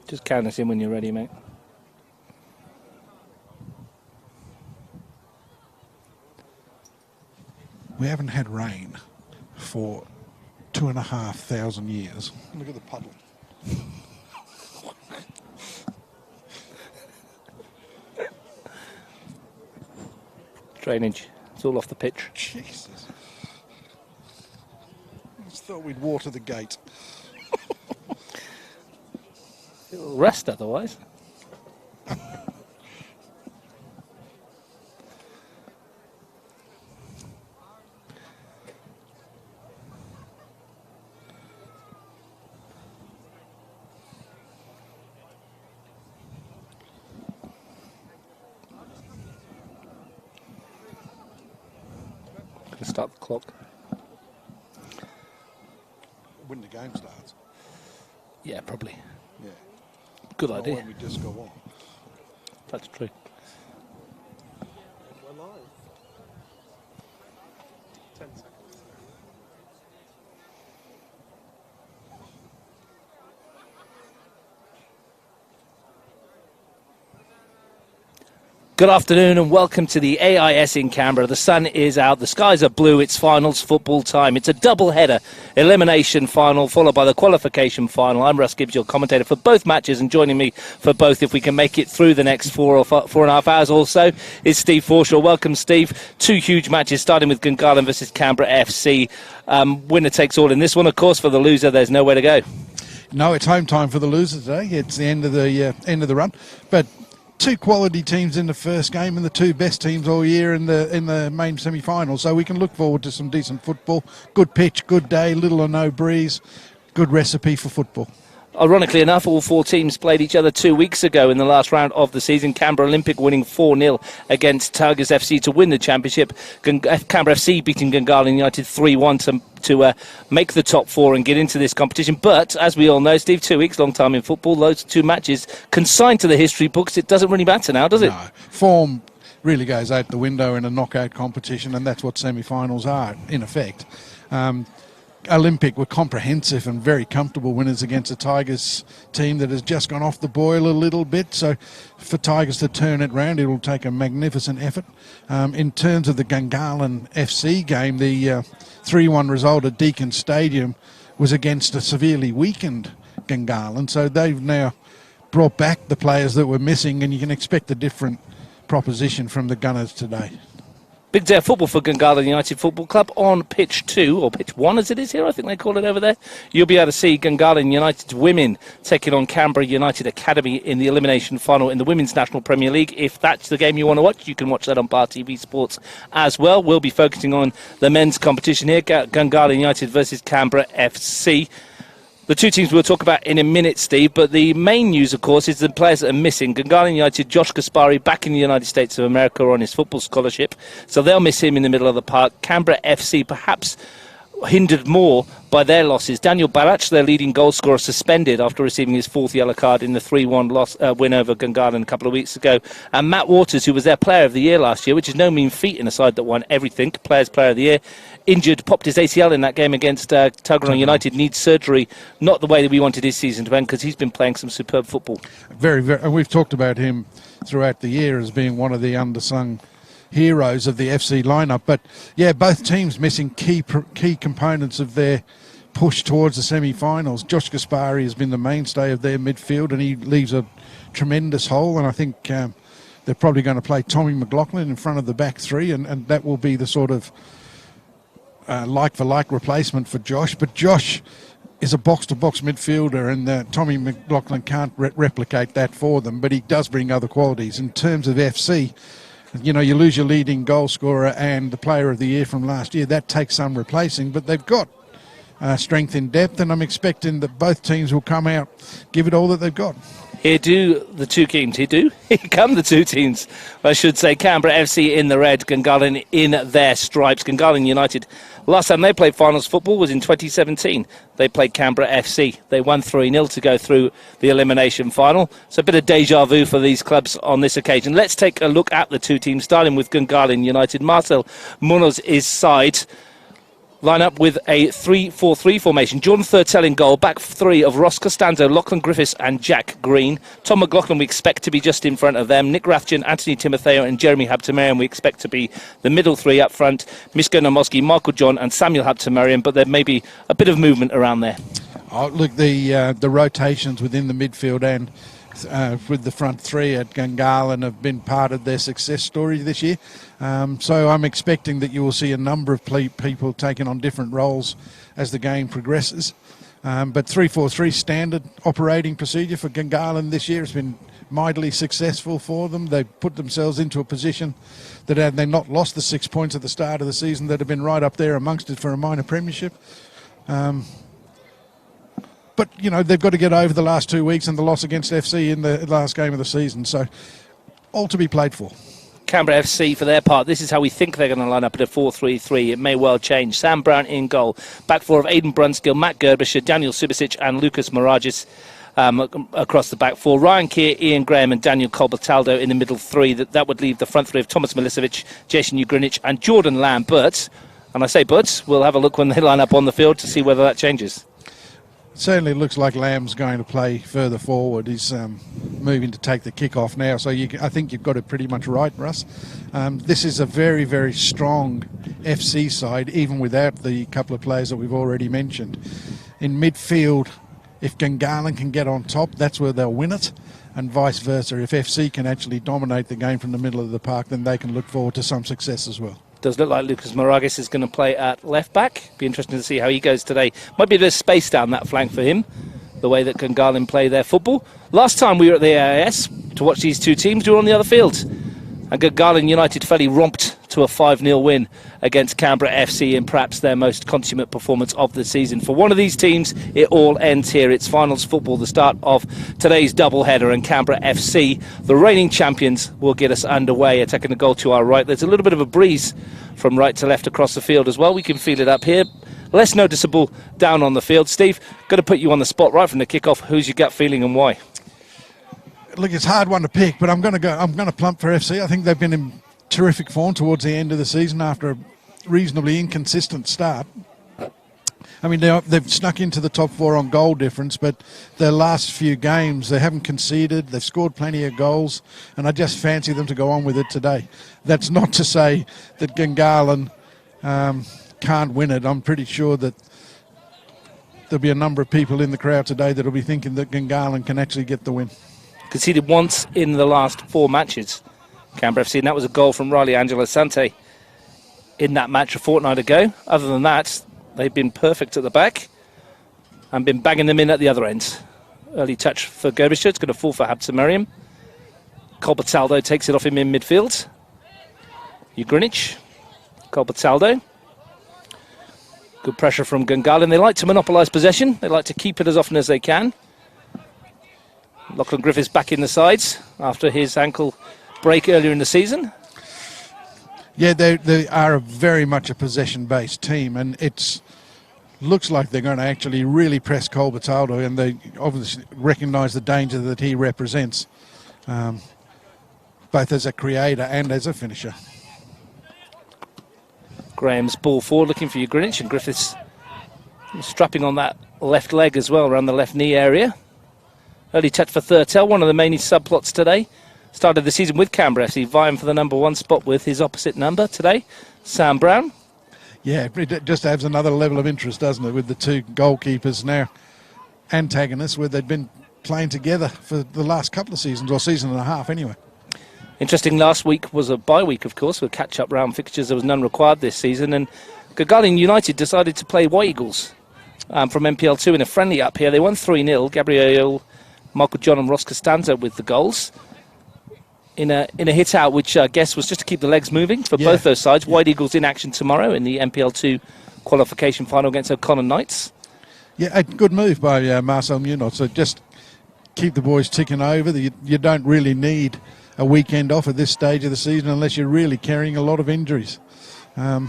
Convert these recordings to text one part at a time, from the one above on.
Just count us in when you're ready, mate. We haven't had rain for 2,500 years. Look at the puddle. Drainage. It's all off the pitch. Jesus. I just thought we'd water the gate. It'll rest otherwise. Start the clock. When the game starts. Yeah, probably. Yeah. Good idea. When we just go on. That's true. We're live. 10 seconds. Good afternoon and welcome to the AIS in Canberra. The sun is out, the skies are blue, it's finals football time. It's a double-header elimination final followed by the qualification final. I'm Russ Gibbs, your commentator for both matches, and joining me for both, if we can make it through the next 4.5 hours or so, is Steve Forshaw. Welcome, Steve. Two huge matches starting with Gungahlin versus Canberra FC. Winner takes all in this one, of course. For the loser, there's nowhere to go. No, it's home time for the loser today. It's the end of the run, but two quality teams in the first game and the two best teams all year in the main semi-final. So we can look forward to some decent football. Good pitch, good day, little or no breeze. Good recipe for football. Ironically enough, all four teams played each other 2 weeks ago in the last round of the season. Canberra Olympic winning 4-0 against Tigers FC to win the championship. Canberra FC beating Gungahlin United 3-1 to make the top four and get into this competition. But, as we all know, Steve, 2 weeks, long time in football, those two matches consigned to the history books. It doesn't really matter now, does it? No. Form really goes out the window in a knockout competition, and that's what semi-finals are, in effect. Olympic were comprehensive and very comfortable winners against a Tigers team that has just gone off the boil a little bit. So for Tigers to turn it round, it will take a magnificent effort. In terms of the Gungahlin FC game, the 3-1 result at Deakin Stadium was against a severely weakened Gungahlin. So they've now brought back the players that were missing, and you can expect a different proposition from the Gunners today. Big day of football for Gungahlin United Football Club on pitch 2, or pitch 1 as it is here, I think they call it over there. You'll be able to see Gungahlin United women taking on Canberra United Academy in the elimination final in the Women's National Premier League. If that's the game you want to watch, you can watch that on Bar TV Sports as well. We'll be focusing on the men's competition here, Gungahlin United versus Canberra FC. The two teams we'll talk about in a minute, Steve, but the main news, of course, is the players that are missing. Gungahlin United, Josh Gaspari, back in the United States of America on his football scholarship, so they'll miss him in the middle of the park. Canberra FC perhaps hindered more by their losses. Daniel Barach, their leading goal scorer, suspended after receiving his fourth yellow card in the 3-1 win over Gungahlin a couple of weeks ago. And Matt Waters, who was their player of the year last year, which is no mean feat in a side that won everything, player of the year, injured, popped his ACL in that game against Tuggeranong United, needs surgery. Not the way that we wanted his season to end, because he's been playing some superb football. Very, very. And we've talked about him throughout the year as being one of the undersung heroes of the FC lineup. But yeah, both teams missing key components of their push towards the semi-finals. Josh Gaspari has been the mainstay of their midfield, and he leaves a tremendous hole. And I think they're probably going to play Tommy McLaughlin in front of the back three, and that will be the sort of like-for-like replacement for Josh. But Josh is a box-to-box midfielder, and Tommy McLaughlin can't replicate that for them, but he does bring other qualities. In terms of FC, you know, you lose your leading goal scorer and the player of the year from last year. That takes some replacing, but they've got strength in depth, and I'm expecting that both teams will come out, give it all that they've got. Here do the two teams. Here come the two teams, I should say. Canberra FC in the red, Gungahlin in their stripes. Gungahlin United, last time they played finals football was in 2017. They played Canberra FC. They won 3-0 to go through the elimination final. So a bit of deja vu for these clubs on this occasion. Let's take a look at the two teams, starting with Gungahlin United. Marcel Munoz's side. line up with a 3-4-3 formation. Jordan Thurtell in goal, back three of Ross Costanzo, Lachlan Griffiths and Jack Green. Tom McLaughlin we expect to be just in front of them. Nick Rathjen, Anthony Timotheo and Jeremy Habtemariam we expect to be the middle three up front. Misko Namoski, Michael John and Samuel Habtemariam, but there may be a bit of movement around there. Oh, look, the rotations within the midfield and with the front three at Gungahlin have been part of their success story this year. So I'm expecting that you will see a number of people taking on different roles as the game progresses. But 3-4-3 standard operating procedure for Gungahlin this year has been mightily successful for them. They've put themselves into a position that had they not lost the 6 points at the start of the season, that have been right up there amongst it for a minor premiership. But, you know, they've got to get over the last 2 weeks and the loss against FC in the last game of the season. So all to be played for. Canberra FC, for their part, this is how we think they're going to line up at a 4-3-3. It may well change. Sam Brown in goal. Back four of Aidan Brunskill, Matt Gerbisher, Daniel Subasic and Lucas Moragis across the back four. Ryan Keir, Ian Graham and Daniel Colbertaldo in the middle three. That would leave the front three of Thomas Milicevic, Jason Ugrinich and Jordan Lamb. But, and I say but, we'll have a look when they line up on the field to see whether that changes. Certainly looks like Lamb's going to play further forward. He's moving to take the kick-off now. So I think you've got it pretty much right, Russ. This is a very, very strong FC side, even without the couple of players that we've already mentioned. In midfield, if Gungahlin can get on top, that's where they'll win it. And vice versa. If FC can actually dominate the game from the middle of the park, then they can look forward to some success as well. Does look like Lucas Moragis is going to play at left back. Be interesting to see how he goes today. Might be a bit of space down that flank for him, the way that Gungahlin play their football. Last time we were at the AIS to watch these two teams, we were on the other field. And Gungahlin United fairly romped to a 5-0 win against Canberra FC in perhaps their most consummate performance of the season. For one of these teams, it all ends here. It's finals football, the start of today's doubleheader, and Canberra FC, the reigning champions, will get us underway. Attacking the goal to our right. There's a little bit of a breeze from right to left across the field as well. We can feel it up here. Less noticeable down on the field. Steve, got to put you on the spot right from the kickoff. Who's your gut feeling and why? Look, it's a hard one to pick, but I'm going to plump for FC. I think they've been in terrific form towards the end of the season after a reasonably inconsistent start. I mean, they've snuck into the top four on goal difference, but their last few games, they haven't conceded. They've scored plenty of goals, and I just fancy them to go on with it today. That's not to say that Gungahlin can't win it. I'm pretty sure that there'll be a number of people in the crowd today that will be thinking that Gungahlin can actually get the win. Conceded once in the last 4 matches, Canberra FC, and that was a goal from Riley Angelo Sante in that match a fortnight ago. Other than that, they've been perfect at the back and been banging them in at the other end. Early touch for Gerbisher. It's going to fall for Habtemariam. Colbertaldo takes it off him in midfield. Ugrinich. Colbertaldo. Good pressure from Gungahlin. They like to monopolise possession. They like to keep it as often as they can. Lachlan Griffiths back in the sides after his ankle break earlier in the season. Yeah, they are very much a possession-based team, and it looks like they're going to actually really press Colbertaldo, and they obviously recognise the danger that he represents, both as a creator and as a finisher. Graham's ball forward, looking for Ugrinich, and Griffiths strapping on that left leg as well, around the left knee area. Early touch for Thurtell, one of the main subplots today. Started the season with Canberra FC, vying for the number 1 spot with his opposite number today, Sam Brown. Yeah, it just adds another level of interest, doesn't it, with the two goalkeepers now antagonists, where they've been playing together for the last couple of seasons, or season and a half anyway. Interesting, last week was a bye week, of course, with catch-up round fixtures. There was none required this season, and Gungahlin United decided to play White Eagles from NPL 2 in a friendly up here. They won 3-0. Gabriel, Michael John and Ross Costanzo with the goals. In a hit-out, which I guess was just to keep the legs moving for both those sides. White Eagles in action tomorrow in the NPL 2 qualification final against O'Connor Knights. Yeah, a good move by Marcel Munoz. So just keep the boys ticking over. You don't really need a weekend off at this stage of the season unless you're really carrying a lot of injuries. I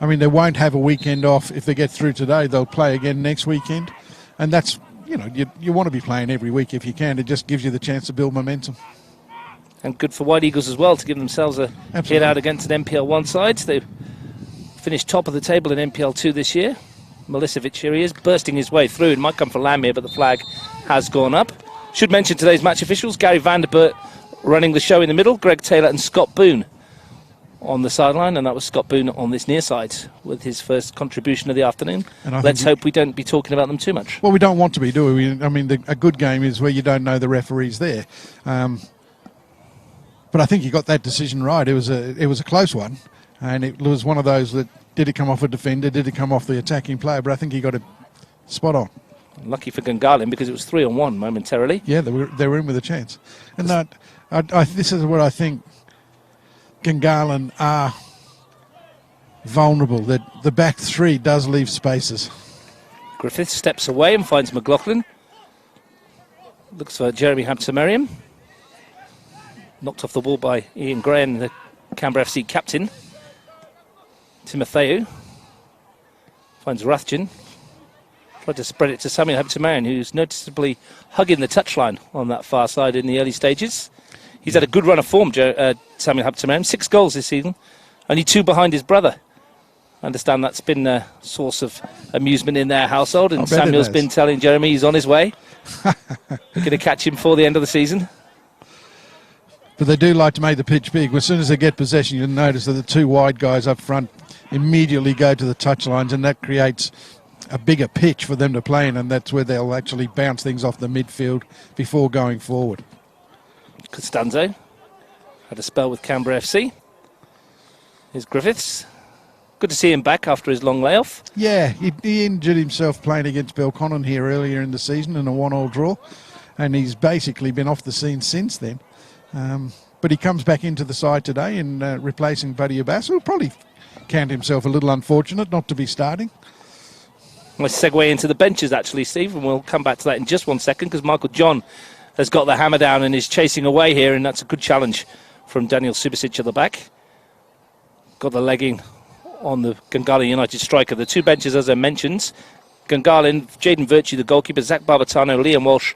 mean, they won't have a weekend off if they get through today. They'll play again next weekend. And that's, you know, you want to be playing every week if you can. It just gives you the chance to build momentum. And good for White Eagles as well to give themselves a hit out against an NPL 1 side. They finished top of the table in NPL 2 this year. Milicevic, here he is, bursting his way through. It might come for Lamb here, but the flag has gone up. Should mention today's match officials. Gary Vanderbert running the show in the middle. Greg Taylor and Scott Boone on the sideline. And that was Scott Boone on this near side with his first contribution of the afternoon. And let's hope we don't be talking about them too much. Well, we don't want to be, do we? I mean, a good game is where you don't know the referee's there. But I think you got that decision right. It was a close one. And it was one of those that, did it come off a defender? Did it come off the attacking player? But I think he got it spot on. Lucky for Gungahlin because it was 3-on-1 momentarily. Yeah, they were in with a chance. And this is what I think Gungahlin are vulnerable, that the back three does leave spaces. Griffith steps away and finds McLaughlin. Looks for Jeremy Habtemariam. Knocked off the ball by Ian Graham, the Canberra FC captain. Timotheu finds Rathjen. Tried to spread it to Samuel Habtemariam, who's noticeably hugging the touchline on that far side in the early stages. He's had a good run of form, Samuel Habtemariam. 6 goals this season, only 2 behind his brother. I understand that's been a source of amusement in their household, and Samuel's been telling Jeremy he's on his way. We're going to catch him before the end of the season. But they do like to make the pitch big. As soon as they get possession, you'll notice that the 2 wide guys up front immediately go to the touchlines, and that creates a bigger pitch for them to play in, and that's where they'll actually bounce things off the midfield before going forward. Costanzo had a spell with Canberra FC. Here's Griffiths. Good to see him back after his long layoff. Yeah, he injured himself playing against Belconnen here earlier in the season in a 1-1 draw, and he's basically been off the scene since then. But he comes back into the side today and replacing Buddy Abbas, who'll probably count himself a little unfortunate not to be starting. Let's segue into the benches, actually, Steve, and we'll come back to that in just 1 second, because Michael John has got the hammer down and is chasing away here, and that's a good challenge from Daniel Subasic at the back. Got the legging on the Gungahlin United striker. The 2 benches, as I mentioned, Gungahlin, Jaden Virtue, the goalkeeper, Zach Barbatano, Liam Walsh,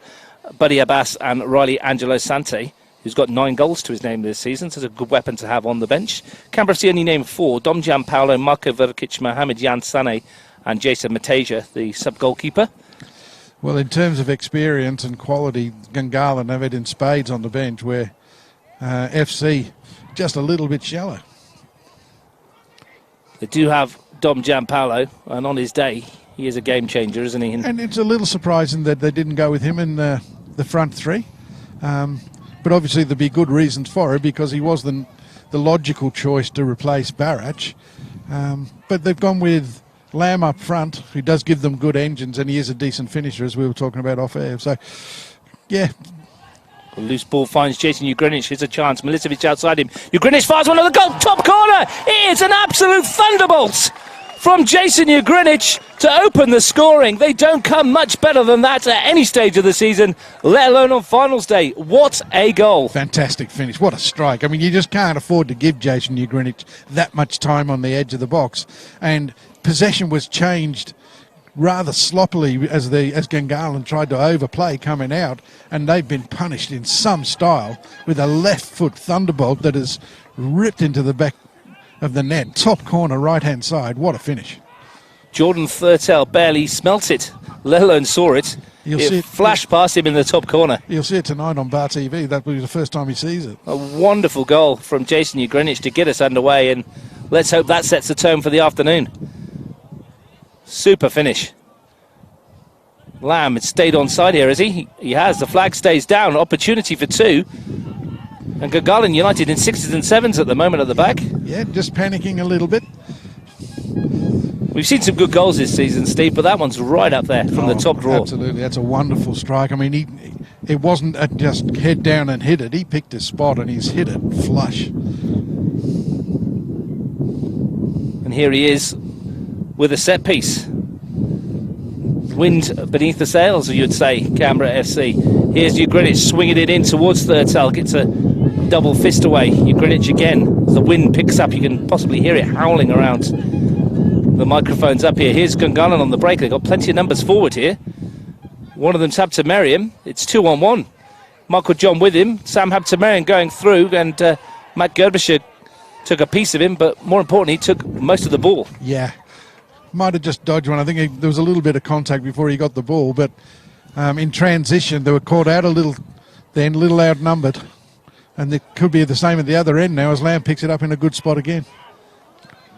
Buddy Abbas, and Riley Angelo Sante, who's got 9 goals to his name this season, so it's a good weapon to have on the bench. Canberra FC only named 4, Dom Gianpaolo, Marco Verkic, Mohamed Jan Sane, and Jason Mateja, the sub-goalkeeper. Well, in terms of experience and quality, Gungahlin have it in spades on the bench, where FC just a little bit shallow. They do have Dom Gianpaolo, and on his day, he is a game changer, isn't he? And it's a little surprising that they didn't go with him in the front 3. But obviously there'd be good reasons for it, because he was the logical choice to replace Barach. But they've gone with Lamb up front, who does give them good engines, and he is a decent finisher, as we were talking about off air. So, yeah. A loose ball finds Jason Ugrinic. Here's a chance. Milicevic outside him. Ugrinic fires one on the goal. Top corner. It is an absolute thunderbolt from Jason Ugrinic to open the scoring. They don't come much better than that at any stage of the season, let alone on finals day. What a goal. Fantastic finish. What a strike. I mean, you just can't afford to give Jason Ugrinic that much time on the edge of the box. And possession was changed rather sloppily as Gungahlin tried to overplay coming out, and they've been punished in some style with a left foot thunderbolt that has ripped into the back of the net. Top corner, right-hand side. What a finish. Jordan Thurtell barely smelt it, let alone saw it. It flashed past him in the top corner. You'll see it tonight on Bar TV. That will be the first time he sees it. A wonderful goal from Jason Ugrinic to get us underway, and let's hope that sets the tone for the afternoon. Super finish. Lamb has stayed on side here, has he? He has. The flag stays down. Opportunity for 2. And Gungahlin United in 6s and 7s at the moment at the back. Yeah, just panicking a little bit. We've seen some good goals this season, Steve, but that one's right up there from the top draw. Absolutely. That's a wonderful strike. I mean, it wasn't just head down and hit it. He picked his spot and he's hit it flush. And here he is with a set piece. Wind beneath the sails, you'd say, Canberra FC. Here's Ugrinic swinging it in towards Thurtell. Gets a double fist away. Ugrinic again. As the wind picks up, you can possibly hear it howling around the microphones up here. Here's Gungahlin on the break. They've got plenty of numbers forward here. One of them's Habtemariam. It's 2-on-1. Michael John with him. Sam Habtemariam going through, and Matt Gerbischer took a piece of him, but more importantly, he took most of the ball. Yeah. Might have just dodged one. I think there was a little bit of contact before he got the ball, but in transition, they were caught out a little outnumbered. And it could be the same at the other end now as Lamb picks it up in a good spot again.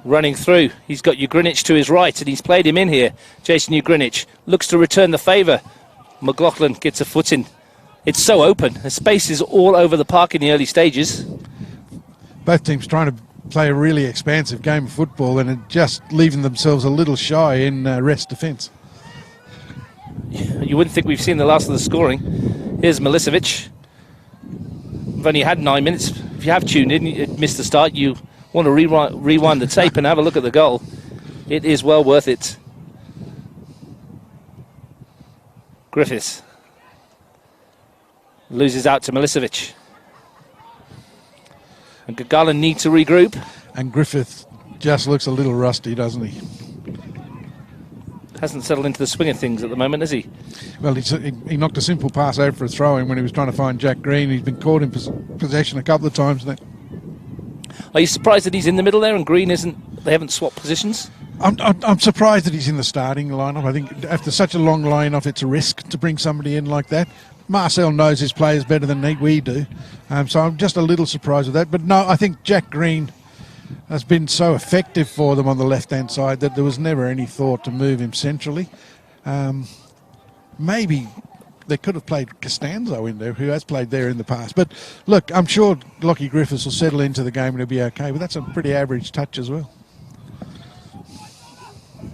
Running through. He's got Ugrinich to his right, and he's played him in here. Jason Ugrinich looks to return the favour. McLaughlin gets a foot in. It's so open. The space is all over the park in the early stages. Both teams trying to play a really expansive game of football and just leaving themselves a little shy in rest defence. You wouldn't think we've seen the last of the scoring. Here's Milicevic. We've only had 9 minutes. If you have tuned in, you missed the start, you want to rewind the tape and have a look at the goal. It is well worth it. Griffiths loses out to Milicevic. And Gungahlin need to regroup. And Griffith just looks a little rusty, doesn't he? Hasn't settled into the swing of things at the moment, has he? Well, he knocked a simple pass over for a throw-in when he was trying to find Jack Green. He's been caught in possession a couple of times now. Are you surprised that he's in the middle there and Green isn't? They haven't swapped positions? I'm surprised that he's in the starting lineup. I think after such a long line-off, it's a risk to bring somebody in like that. Marcel knows his players better than we do, so I'm just a little surprised with that. But no, I think Jack Green has been so effective for them on the left-hand side that there was never any thought to move him centrally. Maybe they could have played Costanzo in there, who has played there in the past. But look, I'm sure Lockie Griffiths will settle into the game and he'll be okay. But that's a pretty average touch as well.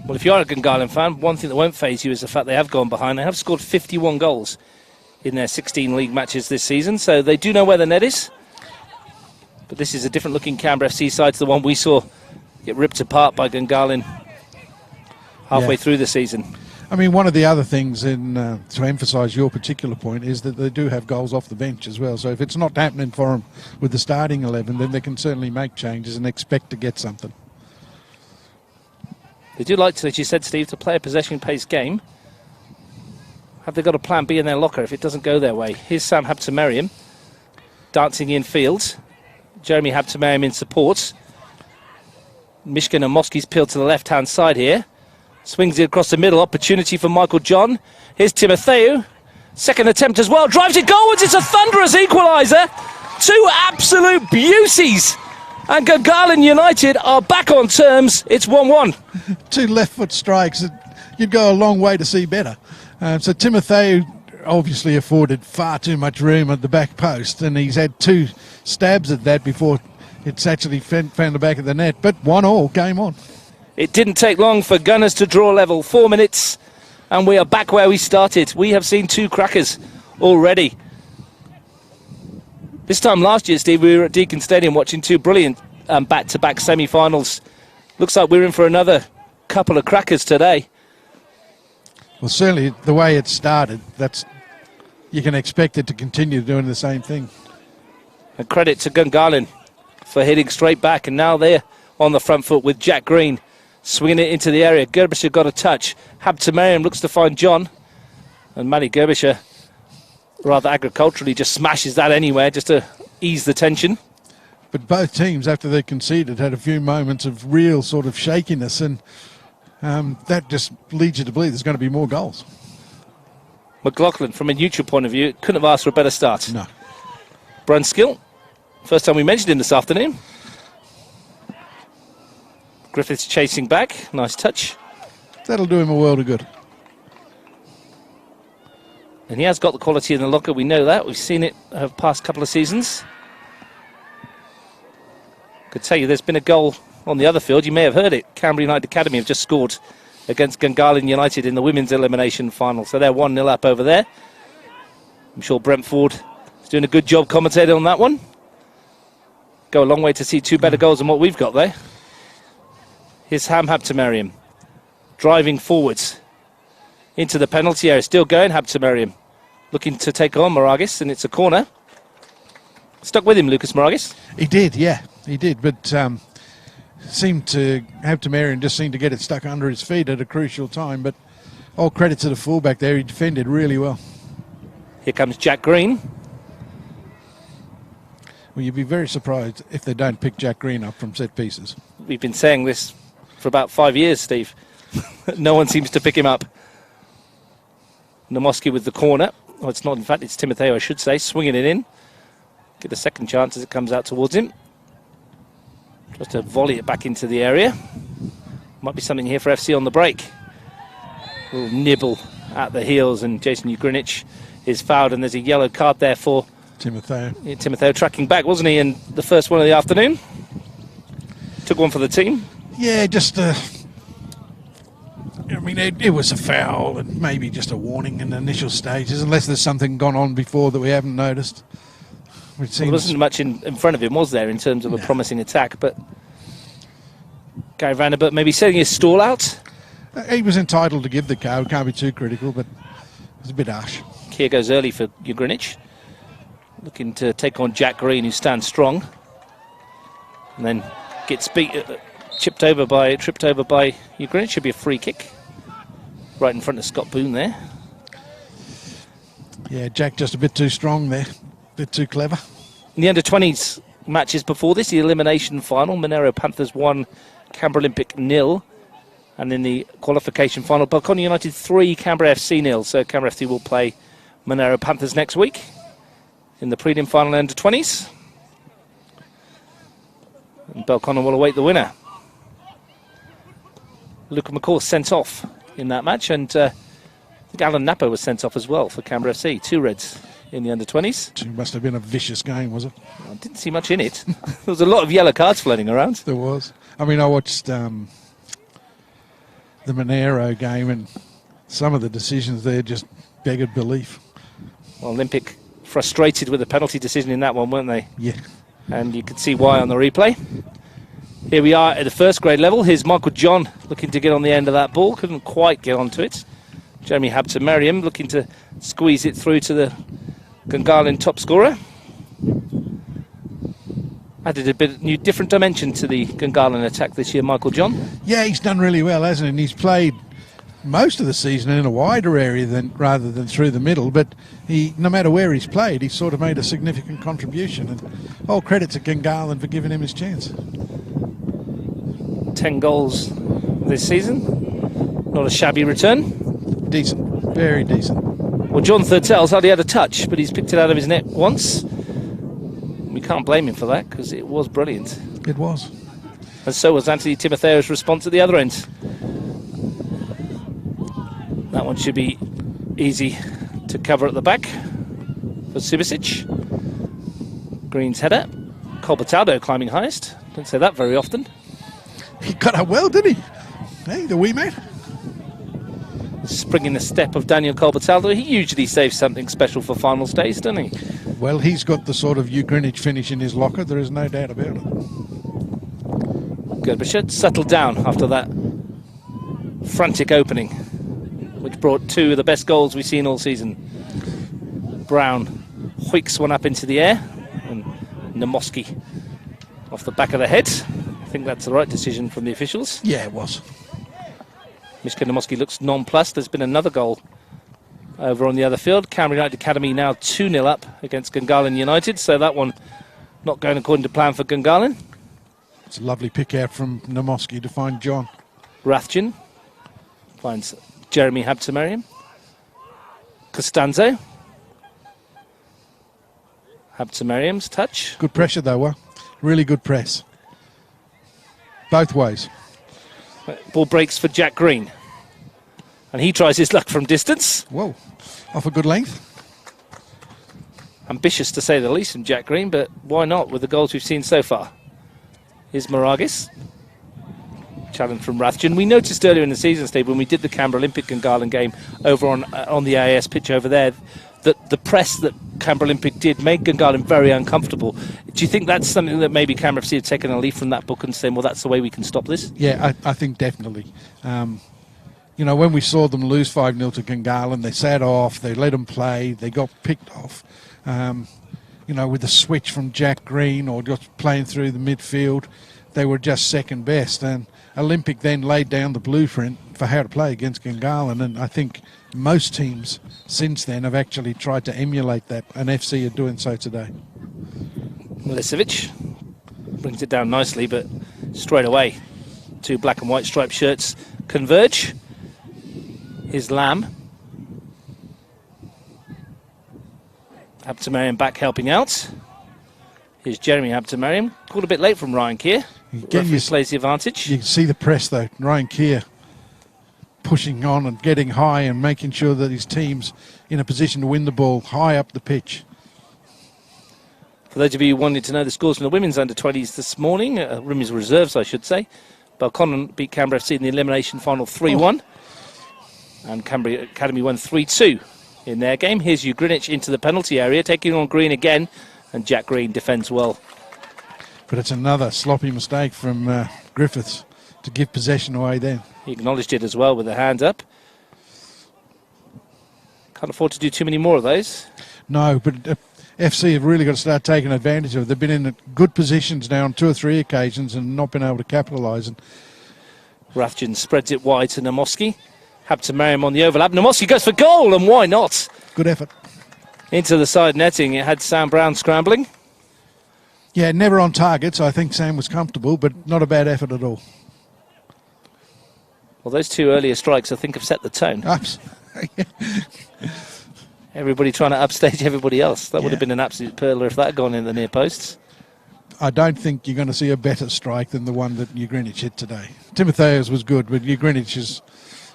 Well, if you are a Gungahlin fan, one thing that won't faze you is the fact they have gone behind. They have scored 51 goals in their 16 league matches this season, so they do know where the net is. But this is a different looking Canberra FC side to the one we saw get ripped apart by Gungahlin halfway through the season. I mean, one of the other things to emphasise your particular point is that they do have goals off the bench as well. So if it's not happening for them with the starting 11, then they can certainly make changes and expect to get something. They do like to, as you said, Steve, to play a possession-paced game. Have they got a plan B in their locker if it doesn't go their way? Here's Sam Habtemariam dancing in field. Jeremy Habtemariam in support. Mishkin and Mosky's peeled to the left-hand side here. Swings it across the middle. Opportunity for Michael John. Here's Timotheu. Second attempt as well. Drives it goalwards. It's a thunderous equaliser. Two absolute beauties. And Gungahlin United are back on terms. It's 1-1. Two left-foot strikes. You'd go a long way to see better. So Timotheu obviously afforded far too much room at the back post, and he's had two stabs at that before it's actually found the back of the net. But 1-1, game on. It didn't take long for Gunners to draw level. 4 minutes, and we are back where we started. We have seen two crackers already. This time last year, Steve, we were at Deakin Stadium watching two brilliant back-to-back semi-finals. Looks like we're in for another couple of crackers today. Well, certainly the way it started, you can expect it to continue doing the same thing. And credit to Gungahlin for hitting straight back, and now they're on the front foot with Jack Green swinging it into the area. Gerbischer got a touch. Habtemariam looks to find John, and Manny Gerbischer rather agriculturally just smashes that anywhere just to ease the tension. But both teams, after they conceded, had a few moments of real sort of shakiness, and that just leads you to believe there's going to be more goals. McLaughlin, from a neutral point of view, couldn't have asked for a better start. No. Brunskill, first time we mentioned him this afternoon. Griffiths chasing back, nice touch. That'll do him a world of good. And he has got the quality in the locker, we know that. We've seen it over the past couple of seasons. Could tell you there's been a goal on the other field. You may have heard it. Canberra United Academy have just scored against Gungahlin United in the women's elimination final. So they're 1-0 up over there. I'm sure Brent Ford is doing a good job commentating on that one. Go a long way to see two better goals than what we've got there. Here's Habtemariam driving forwards into the penalty area. Still going, Habtemariam looking to take on Moragas, and it's a corner. Stuck with him, Lucas Moragas. He did, yeah, he did. But Habtemariam just seemed to get it stuck under his feet at a crucial time. But all credit to the fullback there. He defended really well. Here comes Jack Green. Well, you'd be very surprised if they don't pick Jack Green up from set pieces. We've been saying this for about 5 years, Steve. No one seems to pick him up. Namoski with the corner. Oh, it's not, in fact, it's Timoteo, I should say, swinging it in. Get a second chance as it comes out towards him. Just to volley it back into the area. Might be something here for FC on the break. A little nibble at the heels, and Jason Ugrinich is fouled, and there's a yellow card there for Timoteo. Yeah, Timoteo tracking back, wasn't he, in the first one of the afternoon? Took one for the team. Yeah, just I mean, it was a foul and maybe just a warning in the initial stages, unless there's something gone on before that we haven't noticed. Well, there wasn't much in front of him, was there, in terms of a promising attack, but Gary Vanderbilt maybe setting his stall out. He was entitled to give the card, can't be too critical, but it was a bit harsh. Here goes early for Ugrinich. Looking to take on Jack Green, who stands strong. And then gets tripped over by Ugrinich. Should be a free kick. Right in front of Scott Boone there. Yeah, Jack just a bit too strong there. A bit too clever. In the under-20s matches before this, the elimination final, Monero Panthers 1, Canberra Olympic 0. And in the qualification final, Balcony United 3, Canberra FC 0. So Canberra FC will play Monero Panthers next week in the prelim final under-20s. And Belconnen will await the winner. Luca McCall sent off in that match, and I think Alan Napper was sent off as well for Canberra FC. 2 reds in the under-20s. It must have been a vicious game, was it? I didn't see much in it. There was a lot of yellow cards floating around. There was. I mean, I watched the Monero game, and some of the decisions there just beggared belief. Well, Olympic frustrated with the penalty decision in that one, weren't they? Yeah. And you can see why on the replay. Here we are at the first grade level. Here's Michael John looking to get on the end of that ball. Couldn't quite get onto it. Jeremy Habter-Merriam looking to squeeze it through to the Gungahlin top scorer. Added a bit different dimension to the Gungahlin attack this year, Michael John. Yeah, he's done really well, hasn't he? And he's played most of the season in a wider area rather than through the middle, but no matter where he's played, he's sort of made a significant contribution, and all credit to Gungahlin for giving him his chance. 10 goals this season. Not a shabby return. Decent, very decent. Well, John Thurtell's hardly had a touch, but he's picked it out of his net once. We can't blame him for that, because it was brilliant. It was. And so was Anthony Timotheo's response at the other end. That one should be easy to cover at the back for Subasic. Green's header. Colbertaldo climbing highest. Don't say that very often. He got up well, didn't he? Hey, the wee mate. Springing the step of Daniel Colbertaldo. He usually saves something special for final days, doesn't he? Well, he's got the sort of Ugrinich finish in his locker. There is no doubt about it. Good, but should settle down after that frantic opening, which brought 2 of the best goals we've seen all season. Brown hoiks one up into the air, and Namoski off the back of the head. I think that's the right decision from the officials. Yeah, it was. Mishka Namoski looks nonplussed. There's been another goal over on the other field. Canberra United Academy now 2-0 up against Gungahlin United, so that one not going according to plan for Gungahlin. It's a lovely pick out from Namoski to find John. Rathjen finds Jeremy Habter-Merriam. Costanzo. Habter-Merriam's touch. Good pressure though, really good press. Both ways. Ball breaks for Jack Green. And he tries his luck from distance. Whoa, off a good length. Ambitious to say the least from Jack Green, but why not with the goals we've seen so far? Here's Maragis. Challenge from Rathjen. We noticed earlier in the season, Steve, when we did the Canberra Olympic and Gungahlin game over on the AIS pitch over there, that the press that Canberra Olympic did made Gungahlin very uncomfortable. Do you think that's something that maybe Canberra FC have taken a leaf from that book and saying, well, that's the way we can stop this? Yeah, I think definitely. You know, when we saw them lose 5-0 to Gungahlin, they sat off, they let them play, they got picked off. You know, with the switch from Jack Green or just playing through the midfield, they were just second best. And Olympic then laid down the blueprint for how to play against Gungahlin, and I think most teams since then have actually tried to emulate that, and FC are doing so today. Milicevic brings it down nicely, but straight away, two black and white striped shirts converge. Here's Lamb. Habtemariam back helping out. Here's Jeremy Habtemariam. Called a bit late from Ryan Keir. Referee plays the advantage. You can see the press though. Ryan Keir pushing on and getting high and making sure that his team's in a position to win the ball high up the pitch. For those of you who wanted to know the scores from the women's under-20s this morning, women's reserves I should say, Belconnen beat Canberra FC in the elimination final 3-1. And Canberra Academy won 3-2 in their game. Here's Greenwich into the penalty area, taking on Green again, and Jack Green defends well. But it's another sloppy mistake from Griffiths to give possession away then. He acknowledged it as well with a hand up. Can't afford to do too many more of those. No, but FC have really got to start taking advantage of it. They've been in good positions now on 2 or 3 occasions and not been able to capitalise. Rathjen spreads it wide to Namoski. Habtemariam on the overlap. Namoski goes for goal, and why not? Good effort. Into the side netting. It had Sam Brown scrambling. Yeah, never on target, so I think Sam was comfortable, but not a bad effort at all. Well, those 2 earlier strikes, I think, have set the tone. Everybody trying to upstage everybody else. That would have been an absolute pearler if that had gone in the near posts. I don't think you're going to see a better strike than the one that Greenwich hit today. Timotheus was good, but Greenwich is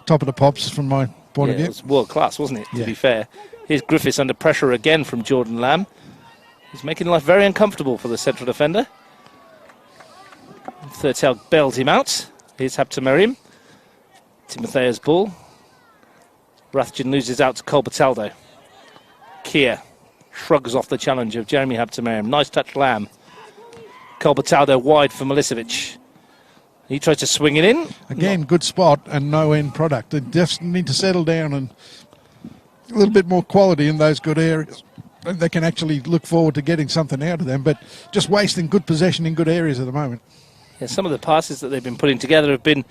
top of the pops from my point of view. It was world class, wasn't it, to be fair. Here's Griffiths under pressure again from Jordan Lamb. He's making life very uncomfortable for the central defender. Thurtell bailed him out. Here's Habtemariam. Timotheus ball. Rathjen loses out to Colbertaldo. Keir shrugs off the challenge of Jeremy Habtemariam. Nice touch, Lamb. Colbertaldo wide for Milicevic. He tries to swing it in. Again, good spot and no end product. They just need to settle down and a little bit more quality in those good areas. They can actually look forward to getting something out of them, but just wasting good possession in good areas at the moment. Yeah, some of the passes that they've been putting together have been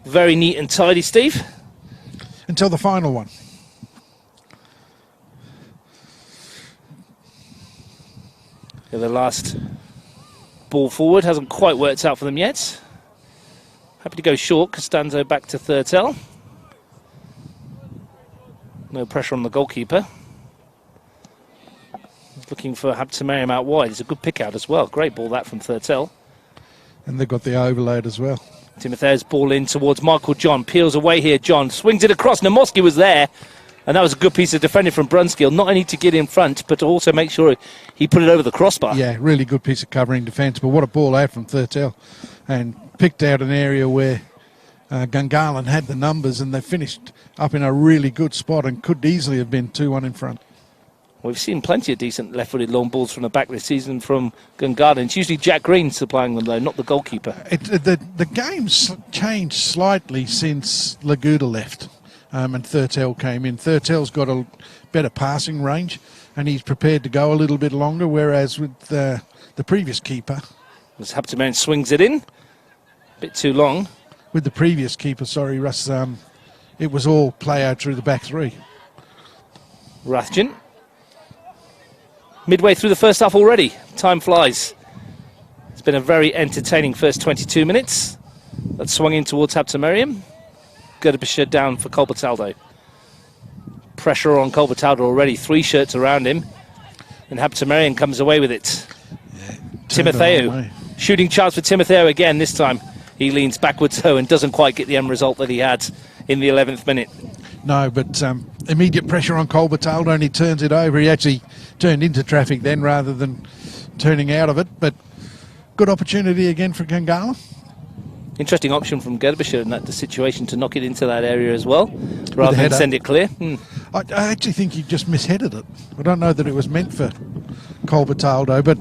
very neat and tidy, Steve. Until the final one. Yeah, the last ball forward hasn't quite worked out for them yet. Happy to go short. Costanzo back to Thurtell. No pressure on the goalkeeper. Looking for Habtemariam out wide. It's a good pick out as well. Great ball that from Thurtell. And they've got the overload as well. Timotheus ball in towards Michael John. Peels away here. John swings it across. Namoski was there. And that was a good piece of defending from Brunskill. Not only to get in front, but to also make sure he put it over the crossbar. Yeah, really good piece of covering defence. But what a ball out from Thurtell. And picked out an area where Gungahlin had the numbers, and they finished up in a really good spot and could easily have been 2-1 in front. We've seen plenty of decent left-footed long balls from the back this season from Gungahlin. It's usually Jack Green supplying them, though, not the goalkeeper. The game's changed slightly since Laguda left and Thurtell came in. Thurtell's got a better passing range, and he's prepared to go a little bit longer, whereas with the previous keeper... As Habtemariam swings it in. A bit too long. With the previous keeper, sorry, Russ, it was all play out through the back three. Rathjen. Midway through the first half already. Time flies. It's been a very entertaining first 22 minutes. That swung in towards Habtemariam. Gerdebischer down for Colbertaldo. Pressure on Colbertaldo already. 3 shirts around him. And Habtemariam comes away with it. Yeah, Timotheo. Shooting chance for Timotheo again this time. He leans backwards though and doesn't quite get the end result that he had in the 11th minute. No, but immediate pressure on Colbertaldo and he turns it over. He actually turned into traffic then rather than turning out of it. But good opportunity again for Gungahlin. Interesting option from Gerdebischer in that situation to knock it into that area as well, rather than send it clear. I actually think he just misheaded it. I don't know that it was meant for Colbertaldo, but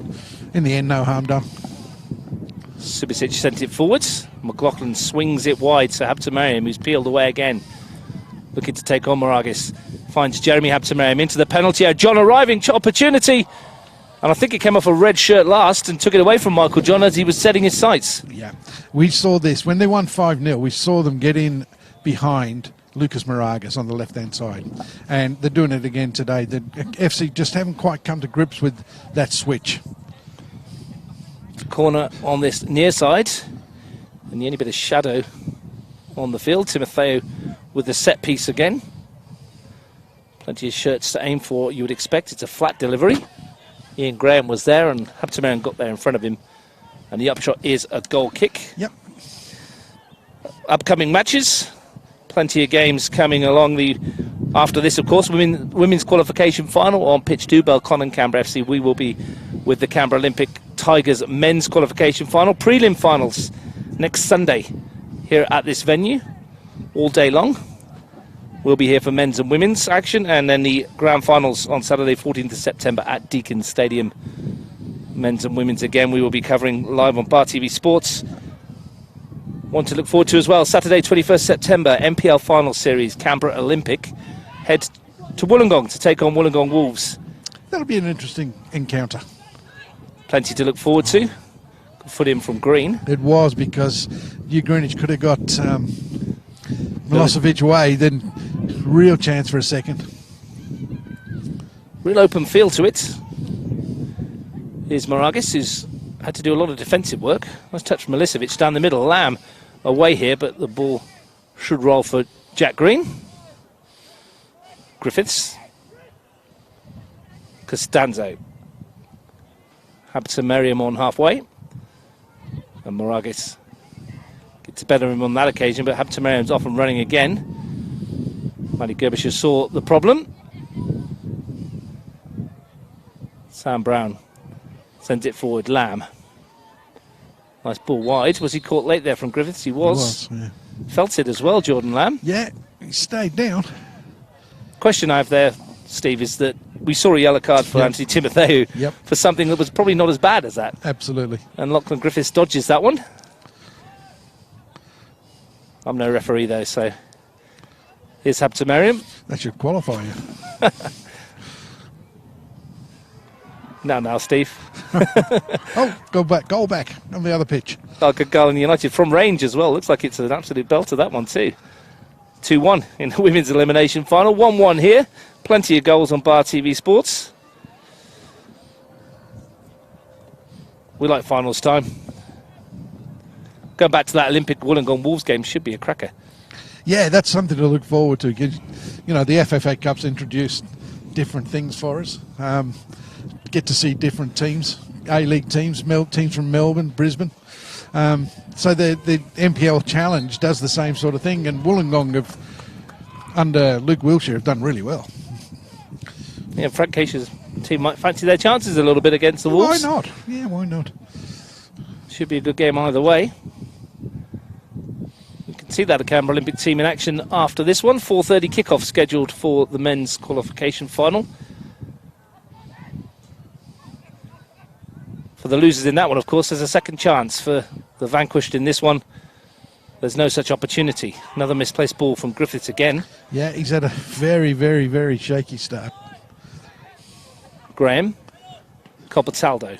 in the end, no harm done. Subisic sent it forwards. McLaughlin swings it wide to Habtemariam, who's peeled away again. Looking to take on Moragas. Finds Jeremy Habtemariam into the penalty area. John arriving, opportunity. And I think it came off a red shirt last and took it away from Michael John as he was setting his sights. Yeah, we saw this. When they won 5-0, we saw them get in behind Lucas Moragas on the left-hand side. And they're doing it again today. The FC just haven't quite come to grips with that switch. corner on this near side. And the only bit of shadow on the field. Timotheo with the set piece again. Plenty of shirts to aim for, you would expect. It's a flat delivery. Ian Graham was there, and Habtemariam got there in front of him. And the upshot is a goal kick. Yep. Upcoming matches. Plenty of games coming along after this, of course. Women's qualification final on pitch 2, Belconnen Canberra FC. We will be with the Canberra Olympic Tigers men's qualification final. Prelim finals next Sunday here at this venue all day long. We'll be here for men's and women's action, and then the grand finals on Saturday 14th of September at Deakin Stadium. Men's and women's again we will be covering live on Bar TV Sports. One to look forward to as well, Saturday 21st September, NPL final series, Canberra Olympic. Head to Wollongong to take on Wollongong Wolves. That'll be an interesting encounter. Plenty to look forward to. Good foot in from Green. It was, because New Greenwich could have got Milosevic away, then real chance for a second. Real open feel to it. Here's Maragis, who's had to do a lot of defensive work. Nice touch from Milicevic down the middle. Lamb away here, but the ball should roll for Jack Green. Griffiths. Costanzo. Habtemariam on halfway. And Maragis gets better of him on that occasion, but Habtemariam's off and running again. Matty Gerbisher saw the problem. Sam Brown sends it forward. Lamb. Nice ball wide. Was he caught late there from Griffiths? He was. Yeah. Felt it as well, Jordan Lamb. Yeah, he stayed down. Question I have there, Steve, is that we saw a yellow card for Anthony Timotheo for something that was probably not as bad as that. Absolutely. And Lachlan Griffiths dodges that one. I'm no referee though, so here's Habtemariam. That should qualify you. Now, Steve. Oh, goal back on the other pitch. Gungahlin United from range as well. Looks like it's an absolute belter, that one too. 2-1 in the women's elimination final. 1-1 here. Plenty of goals on Bar TV Sports. We like finals time. Going back to that Olympic Wollongong Wolves game, should be a cracker. Yeah, that's something to look forward to. You know, the FFA Cup's introduced different things for us. Get to see different teams, A-League teams, teams from Melbourne, Brisbane. So the NPL Challenge does the same sort of thing, and Wollongong under Luke Wilshire have done really well. Yeah, Frank Keisha's team might fancy their chances a little bit against the Wolves. Why not? Yeah, why not? Should be a good game either way. You can see that a Canberra Olympic team in action after this one. 4:30 kickoff scheduled for the men's qualification final. For the losers in that one, of course, there's a second chance. For the vanquished in this one, there's no such opportunity. Another misplaced ball from Griffiths again. Yeah, he's had a very, very, very shaky start. Graham. Copataldo.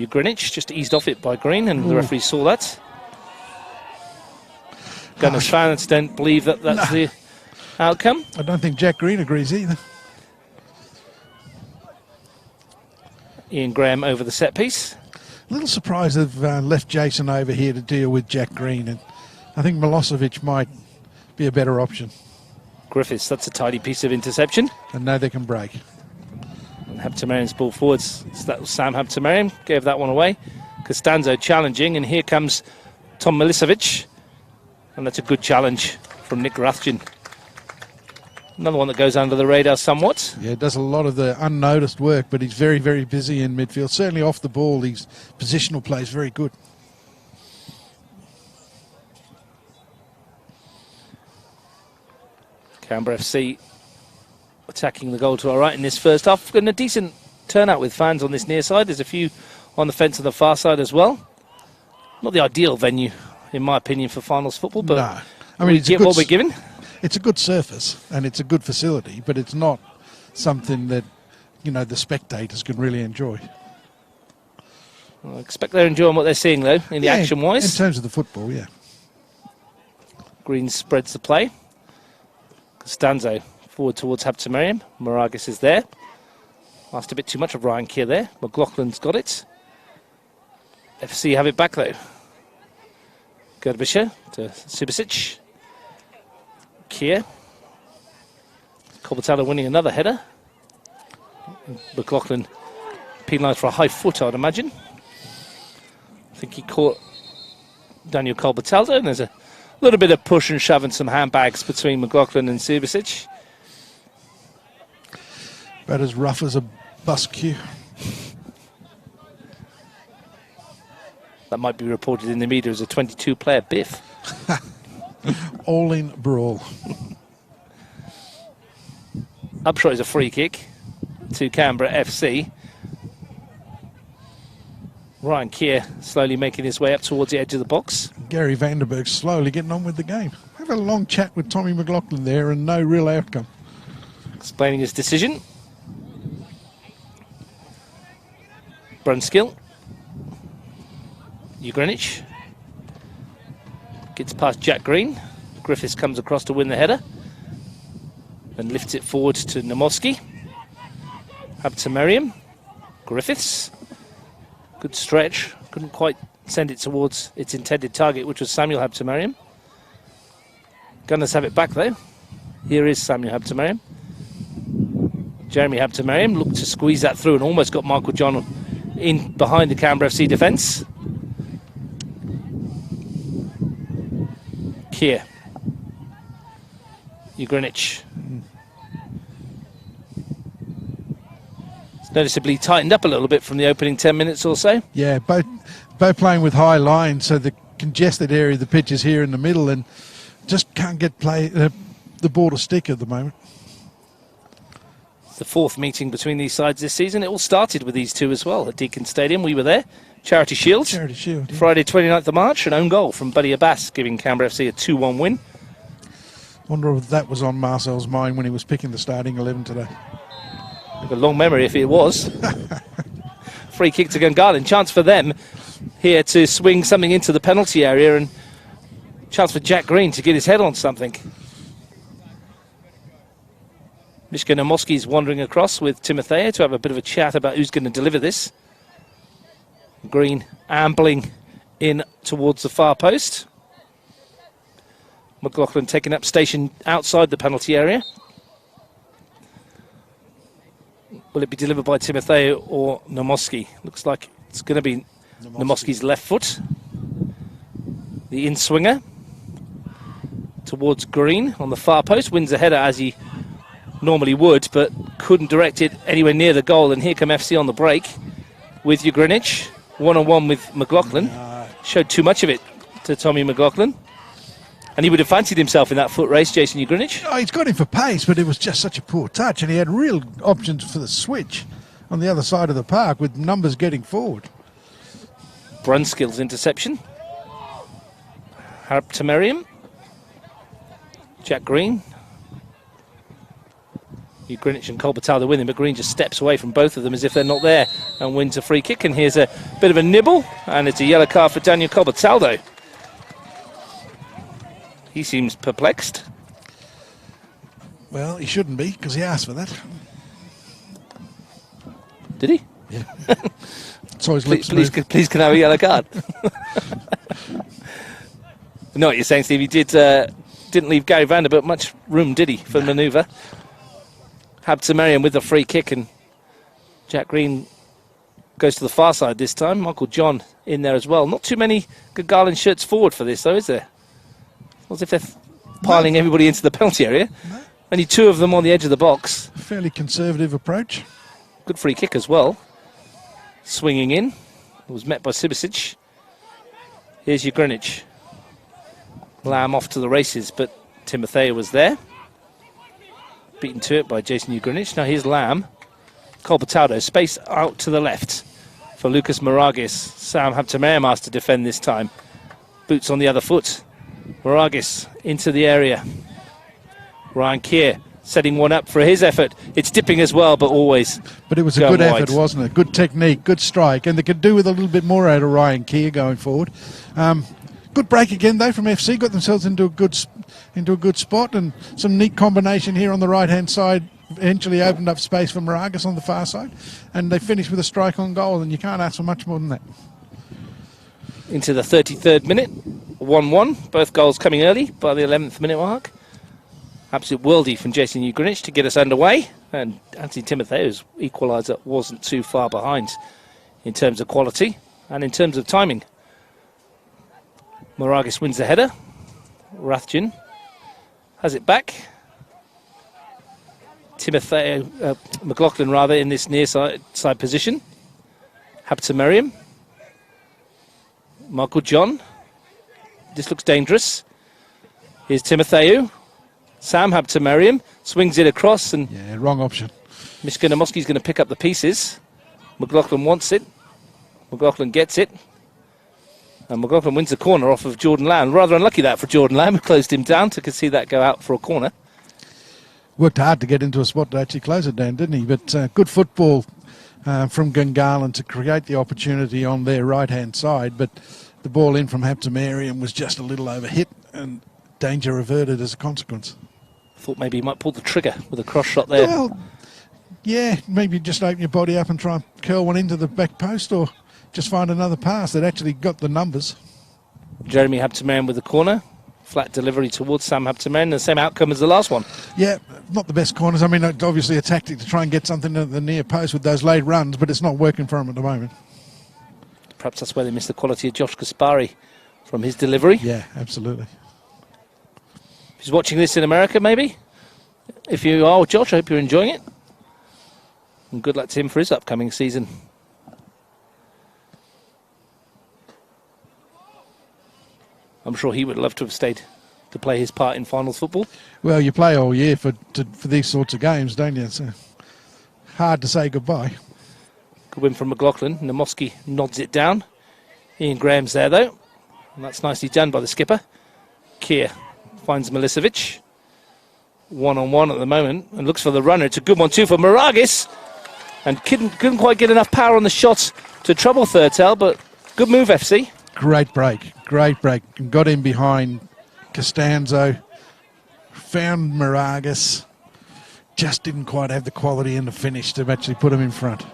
Greenwich just eased off it by Green, and the referee saw that. Gunners fans don't believe that that's the outcome. I don't think Jack Green agrees either. Ian Graham over the set piece. A little surprised they've left Jason over here to deal with Jack Green, and I think Milosevic might be a better option. Griffiths, that's a tidy piece of interception. And now they can break. And Habtemariam's ball forwards. So that was Sam Habtemariam, gave that one away. Costanzo challenging, and here comes Tom Milicevic. And that's a good challenge from Nick Rathjen. Another one that goes under the radar somewhat. Yeah, does a lot of the unnoticed work, but he's very, very busy in midfield. Certainly off the ball, his positional play is very good. Canberra FC attacking the goal to our right in this first half. And a decent turnout with fans on this near side. There's a few on the fence on the far side as well. Not the ideal venue, in my opinion, for finals football, but no. I mean, we get what we're given. It's a good surface and it's a good facility, but it's not something that, you know, the spectators can really enjoy. I expect they're enjoying what they're seeing, though, in the action-wise. In terms of the football, yeah. Green spreads the play. Costanzo forward towards Habtemariam. Maragis is there. Asked a bit too much of Ryan Keir there. McLaughlin's got it. FC have it back though. Gerbischer to Subasic. Kier. Kolbatalo winning another header. McLaughlin penalised for a high foot, I'd imagine. I think he caught Daniel Kolbatalo, and there's a little bit of push and shove and some handbags between McLaughlin and Subasic. About as rough as a bus queue. That might be reported in the media as a 22-player biff. All-in brawl. Upshot is a free kick to Canberra FC. Ryan Kier slowly making his way up towards the edge of the box. Gary Vandenberg slowly getting on with the game. Have a long chat with Tommy McLaughlin there and no real outcome. Explaining his decision. Brunskill. Ugrinic. Gets past Jack Green. Griffiths comes across to win the header. And lifts it forward to Namoski. Habtemariam. Griffiths. Good stretch. Couldn't quite send it towards its intended target, which was Samuel Habtemariam. Gunners have it back though. Here is Samuel Habtemariam. Jeremy Habtemariam looked to squeeze that through and almost got Michael John in behind the Canberra FC defence. Kier. Ugrinic. It's noticeably tightened up a little bit from the opening 10 minutes or so. Yeah, both playing with high lines, so the congested area of the pitch is here in the middle and just can't get the ball to stick at the moment. The fourth meeting between these sides this season. It all started with these two as well at Deakin Stadium. We were there. Charity Shield. Charity Shield, yeah. Friday 29th of March, an own goal from Buddy Abbas, giving Canberra FC a 2-1 win. Wonder if that was on Marcel's mind when he was picking the starting 11 today. A long memory if it was. Free kick to Gungahlin. Chance for them here to swing something into the penalty area, and chance for Jack Green to get his head on something. Mishka Namoski's wandering across with Timothea to have a bit of a chat about who's going to deliver this. Green ambling in towards the far post. McLaughlin taking up station outside the penalty area. Will it be delivered by Timothea or Namoski? Looks like it's going to be Namoski's left foot. The in-swinger towards Green on the far post. Wins the header as he normally would, but couldn't direct it anywhere near the goal. And here come FC on the break with Ugrinic. One-on-one with McLaughlin. Showed too much of it to Tommy McLaughlin. And he would have fancied himself in that foot race, Jason Ugrinic. Oh, he's got him for pace, but it was just such a poor touch, and he had real options for the switch on the other side of the park with numbers getting forward. Brunskill's interception. Habtemariam. Jack Green. Ugrinic and Kolbatalo winning, but Green just steps away from both of them as if they're not there and wins a free kick. And here's a bit of a nibble, and it's a yellow card for Daniel Kolbatalo. He seems perplexed. Well, he shouldn't be, because he asked for that. Did he? Yeah. So his lips please can I have a yellow card? No, what you're saying, Steve, he didn't leave Gary Vanderbilt much room, did he, for manoeuvre? Habtemariam with the free kick, and Jack Green goes to the far side this time. Michael John in there as well. Not too many Gungahlin shirts forward for this, though, is there? As if they're piling everybody into the penalty area. No. Only two of them on the edge of the box. Fairly conservative approach. Good free kick as well. Swinging in. It was met by Subasic. Here's Ugrinic. Lamb off to the races, but Timothea was there. Beaten to it by Jason Ugrinic. Now here's Lamb. Kolbatalo, space out to the left for Lucas Maragis. Sam Habtemariam asked to defend this time. Boots on the other foot. Maragis into the area. Ryan Kier setting one up for his effort. It's dipping as well, but always. But it was a good effort, wasn't it? Good technique, good strike, and they could do with a little bit more out of Ryan Kier going forward. Good break again though from FC. Got themselves into a good spot, and some neat combination here on the right hand side. Eventually opened up space for Maragis on the far side, and they finished with a strike on goal. And you can't ask for much more than that. into the 33rd minute. 1-1. Both goals coming early by the 11th minute mark. Absolute worldie from Jason Ugrinic to get us underway. And Anthony Timotheou's equaliser wasn't too far behind in terms of quality and in terms of timing. Moragas wins the header. Rathjen has it back. McLaughlin rather in this near side position. Habtemariam. Michael John. This looks dangerous. Here's Timotheou. Sam Habtemariam swings it across and... Yeah, wrong option. Mishkanamoski's going to pick up the pieces. McLaughlin wants it. McLaughlin gets it. And McLaughlin wins the corner off of Jordan Lamb. Rather unlucky that for Jordan Lamb, who closed him down to see that go out for a corner. Worked hard to get into a spot to actually close it down, didn't he? But good football from Gungahlin to create the opportunity on their right-hand side. But the ball in from Habtemariam was just a little overhit and danger averted as a consequence. Thought maybe he might pull the trigger with a cross shot there. Well, yeah, maybe just open your body up and try and curl one into the back post, or just find another pass that actually got the numbers. Jeremy Habtemariam with the corner. Flat delivery towards Sam Habtemariam. The same outcome as the last one. Yeah, not the best corners. I mean, it's obviously a tactic to try and get something at the near post with those late runs, but it's not working for him at the moment. Perhaps that's where they missed the quality of Josh Kaspari from his delivery. Yeah, absolutely. If he's watching this in America, maybe. If you are, Josh, I hope you're enjoying it. And good luck to him for his upcoming season. I'm sure he would love to have stayed to play his part in finals football. Well, you play all year for these sorts of games, don't you? It's hard to say goodbye. Good win from McLaughlin. Namoski nods it down. Ian Graham's there, though. And that's nicely done by the skipper. Keir finds Milicevic. One-on-one at the moment. And looks for the runner. It's a good one, too, for Moragas. And couldn't quite get enough power on the shots to trouble Thurtell, but good move, FC. Great break. Got in behind Costanzo. Found Moragas. Just didn't quite have the quality in the finish to actually put him in front.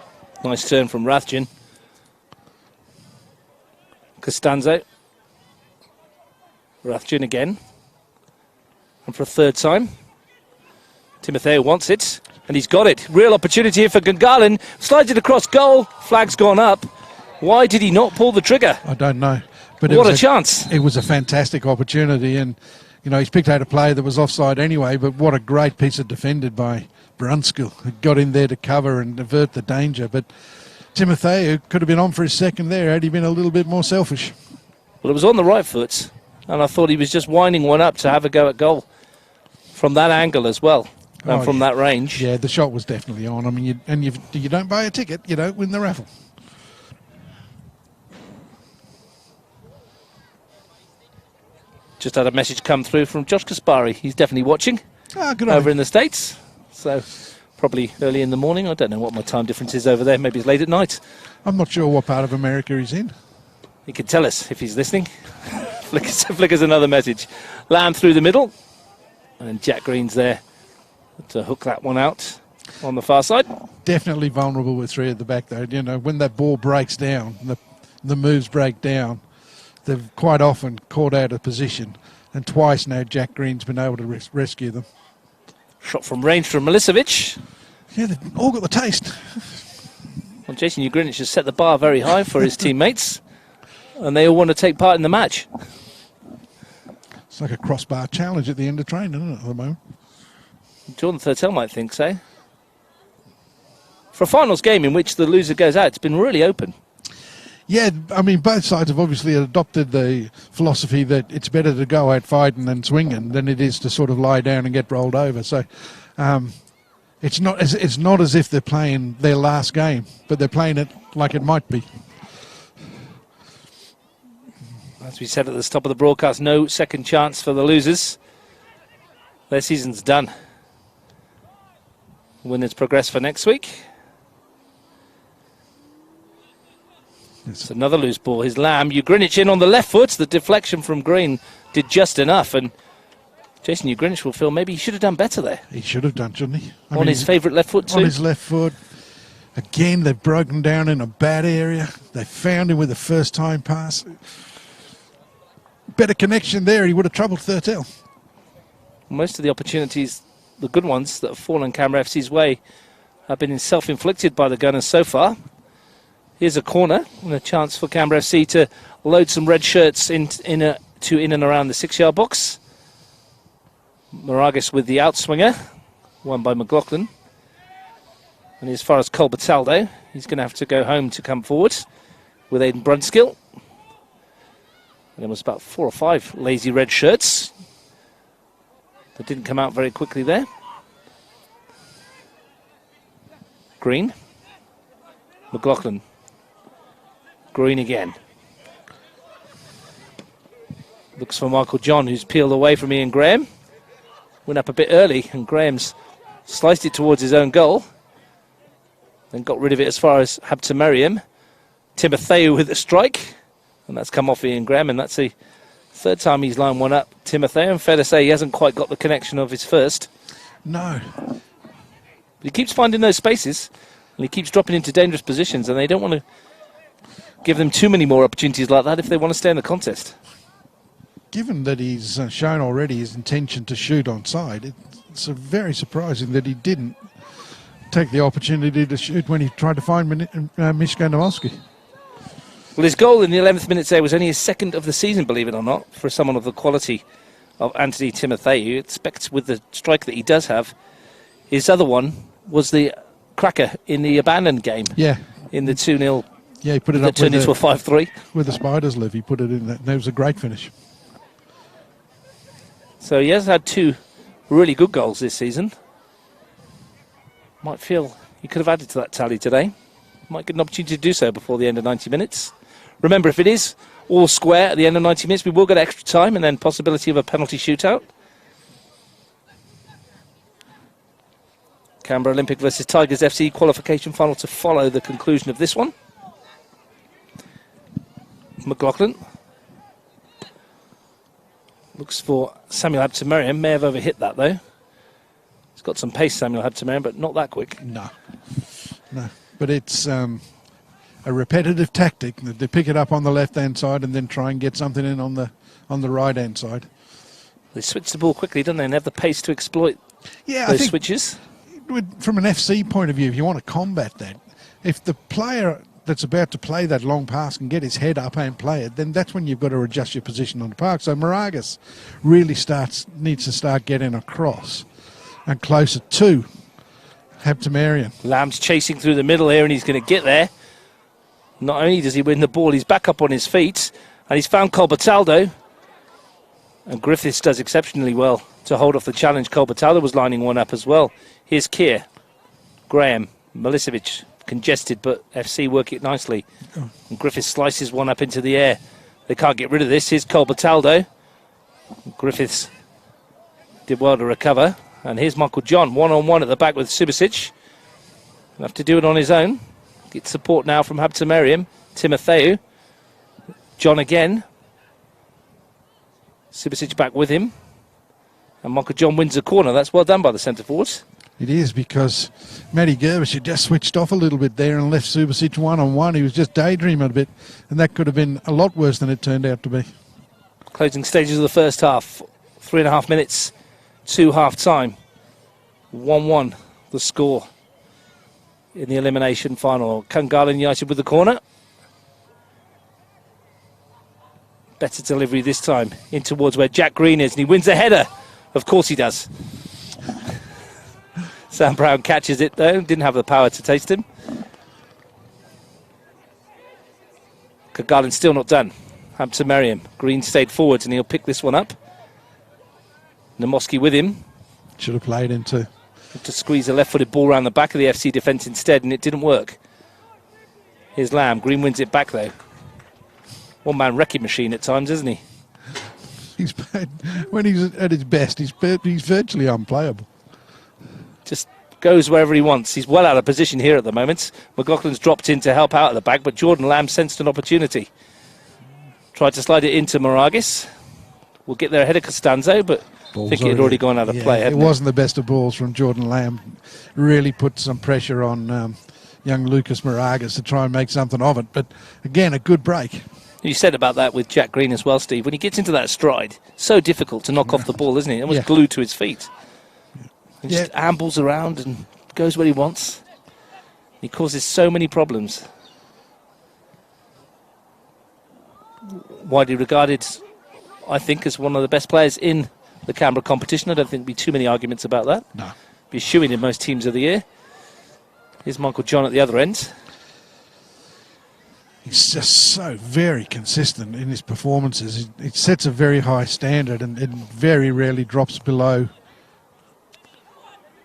Nice turn from Rathjen. Costanzo. Rathjen again. And for a third time. Timotheou wants it. And he's got it. Real opportunity here for Gungahlin. Slides it across goal. Flag's gone up. Why did he not pull the trigger? I don't know. But what a chance. It was a fantastic opportunity. And, you know, he's picked out a play that was offside anyway. But what a great piece of defended by Brunskill, who got in there to cover and avert the danger. But Timotheou could have been on for his second there had he been a little bit more selfish. Well, it was on the right foot. And I thought he was just winding one up to have a go at goal. From that angle as well. And from that range. Yeah, the shot was definitely on. I mean, you don't buy a ticket, you don't win the raffle. Just had a message come through from Josh Kaspari. He's definitely watching over in the States. So probably early in the morning. I don't know what my time difference is over there. Maybe it's late at night. I'm not sure what part of America he's in. He could tell us if he's listening. flickers another message. Lamb through the middle. And Jack Green's there to hook that one out on the far side. Definitely vulnerable with three at the back, though. You know, when that ball breaks down, the moves break down, they've quite often caught out of position. And twice now Jack Green's been able to rescue them. Shot from range from Milicevic. Yeah, they've all got the taste. Well, Jason Ugrinic has set the bar very high for his teammates. And they all want to take part in the match. It's like a crossbar challenge at the end of training, isn't it, at the moment? Jordan Thurtell might think so. For a finals game in which the loser goes out, it's been really open. Yeah, I mean, both sides have obviously adopted the philosophy that it's better to go out fighting and swinging than it is to sort of lie down and get rolled over. So it's not as if they're playing their last game, but they're playing it like it might be. As we said at the top of the broadcast, no second chance for the losers. Their season's done. Winners progress for next week. It's another loose ball. His Lamb. Ugrinic in on the left foot. The deflection from Green did just enough. And Jason Ugrinic will feel maybe he should have done better there. He should have done, shouldn't he? On his favourite left foot too. On his left foot. Again, they've broken down in a bad area. They found him with a first-time pass. Better connection there. He would have troubled Thurtell. Most of the opportunities, the good ones that have fallen Canberra FC's way, have been self-inflicted by the Gunners so far. Here's a corner and a chance for Canberra FC to load some red shirts in and around the 6-yard box. Moragas with the outswinger, won by McLaughlin. And as far as Cole Bataldo, he's going to have to go home to come forward with Aidan Brunskill. And there was about 4 or 5 lazy red shirts that didn't come out very quickly there. Green. McLaughlin. Green again. Looks for Michael John, who's peeled away from Ian Graham. Went up a bit early, and Graham's sliced it towards his own goal. Then got rid of it as far as Habta Merriam. Timotheo with a strike. And that's come off Ian Graham, and that's the 3rd time he's lined one up. Timotheo, and fair to say he hasn't quite got the connection of his first. No. But he keeps finding those spaces, and he keeps dropping into dangerous positions, and they don't want to give them too many more opportunities like that if they want to stay in the contest. Given that he's shown already his intention to shoot onside, it's very surprising that he didn't take the opportunity to shoot when he tried to find Mishko Nowalski. Well, his goal in the 11th minute there was only his 2nd of the season, believe it or not, for someone of the quality of Anthony Timotheo. You expect with the strike that he does have. His other one was the cracker in the abandoned game. Yeah. In the 2-0. Yeah, he put it that up turned into a 5-3. With the Spiders live, he put it in. That was a great finish. So he has had 2 really good goals this season. Might feel he could have added to that tally today. Might get an opportunity to do so before the end of 90 minutes. Remember, if it is all square at the end of 90 minutes, we will get extra time and then possibility of a penalty shootout. Canberra Olympic versus Tigers FC qualification final to follow the conclusion of this one. McLaughlin looks for Samuel Habta-Merriam. May have overhit that though. He's got some pace, Samuel Habta-Merriam, but not that quick. No. But it's a repetitive tactic. They pick it up on the left-hand side and then try and get something in on the right-hand side. They switch the ball quickly, don't they? And have the pace to exploit those switches. From an FC point of view, if you want to combat that, if the player that's about to play that long pass can get his head up and play it, then that's when you've got to adjust your position on the park. So Moragas really needs to start getting across and closer to Habta-Merriam. Lamb's chasing through the middle here, and he's going to get there. Not only does he win the ball, he's back up on his feet, and he's found Cole Bataldo. And Griffiths does exceptionally well to hold off the challenge. Cole Bataldo was lining one up as well. Here's Keir, Graham, Milicevic, congested, but FC work it nicely. And Griffiths slices one up into the air. They can't get rid of this. Here's Cole Bataldo. Griffiths did well to recover. And here's Michael John, one-on-one at the back with Subasic. He'll have to do it on his own. Get support now from Habta-Merriam. Timotheo. John again. Subasic back with him. And Michael John wins the corner. That's well done by the centre forwards. It is, because Matty Gerbish had just switched off a little bit there and left Subasic one-on-one. He was just daydreaming a bit, and that could have been a lot worse than it turned out to be. Closing stages of the first half. 3.5 minutes to half-time. 1-1 the score in the elimination final. Gungahlin United with the corner. Better delivery this time in towards where Jack Green is, and he wins the header. Of course he does. Sam Brown catches it though, didn't have the power to taste him. Gungahlin still not done. Habta-Merriam. Green stayed forwards and he'll pick this one up. Namoski with him. Should have played into. To squeeze a left-footed ball around the back of the FC defence instead, and it didn't work. Here's Lamb. Green wins it back though. One-man wrecking machine at times, isn't he? He's bad. When he's at his best, he's virtually unplayable. Just goes wherever he wants. He's well out of position here at the moment. McLaughlin's dropped in to help out at the back, but Jordan Lamb sensed an opportunity. Tried to slide it into Moragas. We'll get there ahead of Costanzo, but I think it had already gone out of play. It wasn't the best of balls from Jordan Lamb. Really put some pressure on young Lucas Moragas to try and make something of it. But again, a good break. You said about that with Jack Green as well, Steve. When he gets into that stride, so difficult to knock off the ball, isn't he? Almost glued to his feet. He just ambles around and goes where he wants. He causes so many problems. Widely regarded, I think, as one of the best players in the Canberra competition. I don't think there'll be too many arguments about that. No. Be shooing in most teams of the year. Here's Michael John at the other end. He's just so very consistent in his performances. He sets a very high standard and very rarely drops below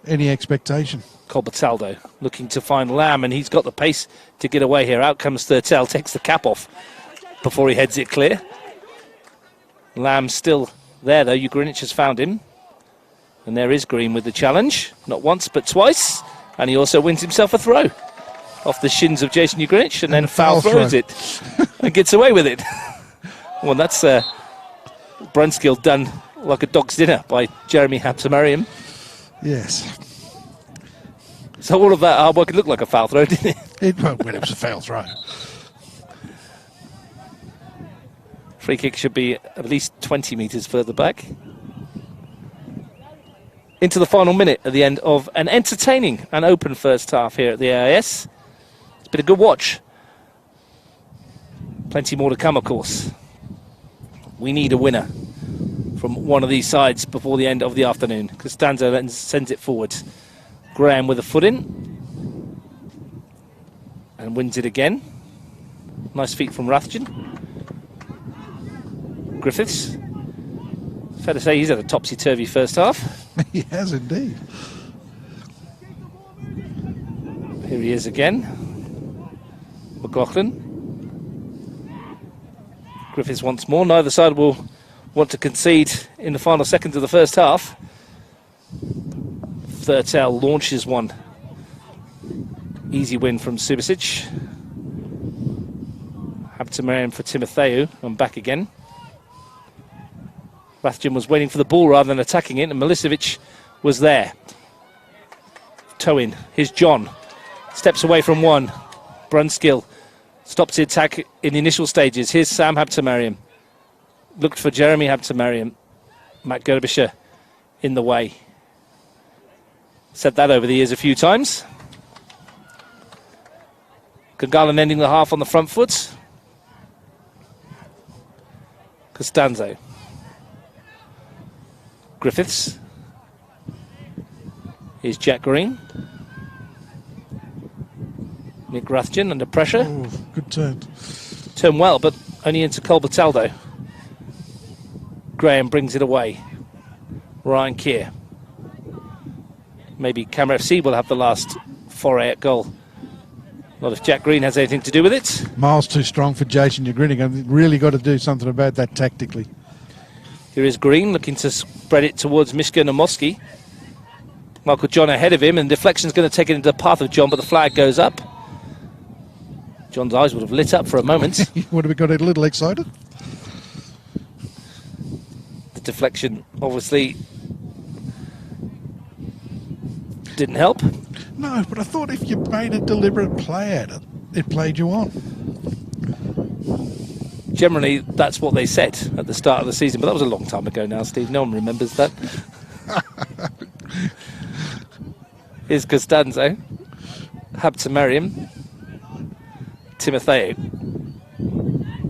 any expectation. Colbertaldo looking to find Lamb, and he's got the pace to get away here. Out comes Thurtell, takes the cap off before he heads it clear. Lamb's still there, though. Ugrinic has found him. And there is Green with the challenge. Not once, but twice. And he also wins himself a throw off the shins of Jason Ugrinic, and then foul throws it and gets away with it. Well, that's Brunskill done like a dog's dinner by Jeremy Hapsamariam. Yes. So all of that hard work, it looked like a foul throw, didn't it? Well, it was a foul throw. Free kick should be at least 20 metres further back. Into the final minute at the end of an entertaining and open first half here at the AIS. It's been a good watch. Plenty more to come, of course. We need a winner from one of these sides before the end of the afternoon. Costanzo then sends it forward. Graham with a foot in. And wins it again. Nice feet from Rathjen. Griffiths. Fair to say he's had a topsy-turvy first half. He has indeed. Here he is again. Gungahlin. Griffiths once more. Neither side will want to concede in the final seconds of the first half. Thurtell launches one. Easy win from Subasic. Haptamarian for Timotheu. And back again. Rathjen was waiting for the ball rather than attacking it, and Milicevic was there. Toe in. Here's John. Steps away from one. Brunskill stops the attack in the initial stages. Here's Sam Haptamarian. Looked for Jeremy Haptamarian. Matt Gerbischer in the way. Said that over the years a few times. Gungahlin ending the half on the front foot. Costanzo. Griffiths. Here's Jack Green. Nick Rathjen under pressure. Oh, good turn. Turned well, but only into Colbertaldo. Graham brings it away. Ryan Keir. Maybe Canberra FC will have the last foray at goal. Not if Jack Green has anything to do with it. Miles too strong for Jason Ugrinic. Really got to do something about that tactically. Here is Green looking to spread it towards Mishka Namoski. Michael John ahead of him, and deflection's going to take it into the path of John, but the flag goes up. John's eyes would have lit up for a moment. Would have got a little excited. The deflection obviously didn't help. No, but I thought if you made a deliberate play at it, it played you on. Generally, that's what they said at the start of the season, but that was a long time ago now, Steve. No one remembers that. Here's Costanzo. Haptamarian. Timotheu.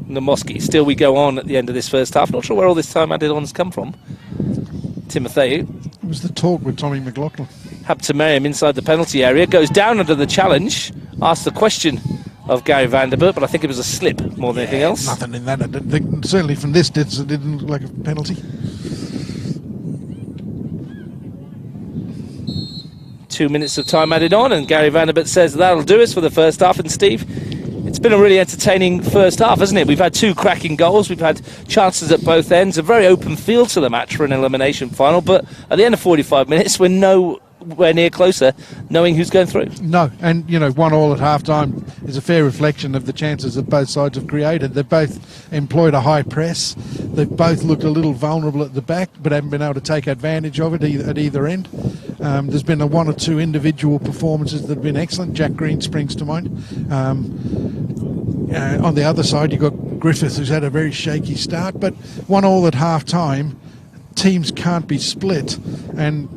Namoski. Still we go on at the end of this first half. Not sure where all this time added on's come from. Timotheu. It was the talk with Tommy McLaughlin. Haptamarian inside the penalty area. Goes down under the challenge. Asked the question of Gary Vanderbilt, but I think it was a slip more than anything else. Nothing in that. I didn't think, certainly from this distance, it didn't look like a penalty. 2 minutes of time added on, and Gary Vanderbilt says that'll do us for the first half. And Steve, it's been a really entertaining first half, hasn't it? We've had two cracking goals. We've had chances at both ends. A very open field to the match for an elimination final. But at the end of 45 minutes, we're nowhere near closer knowing who's going through. No, and, 1-1 at half-time is a fair reflection of the chances that both sides have created. They've both employed a high press. They've both looked a little vulnerable at the back, but haven't been able to take advantage of it at either end. There's been one or two individual performances that have been excellent. Jack Green springs to mind. On the other side, you've got Griffith, who's had a very shaky start, but 1-1 at half-time. Teams can't be split, and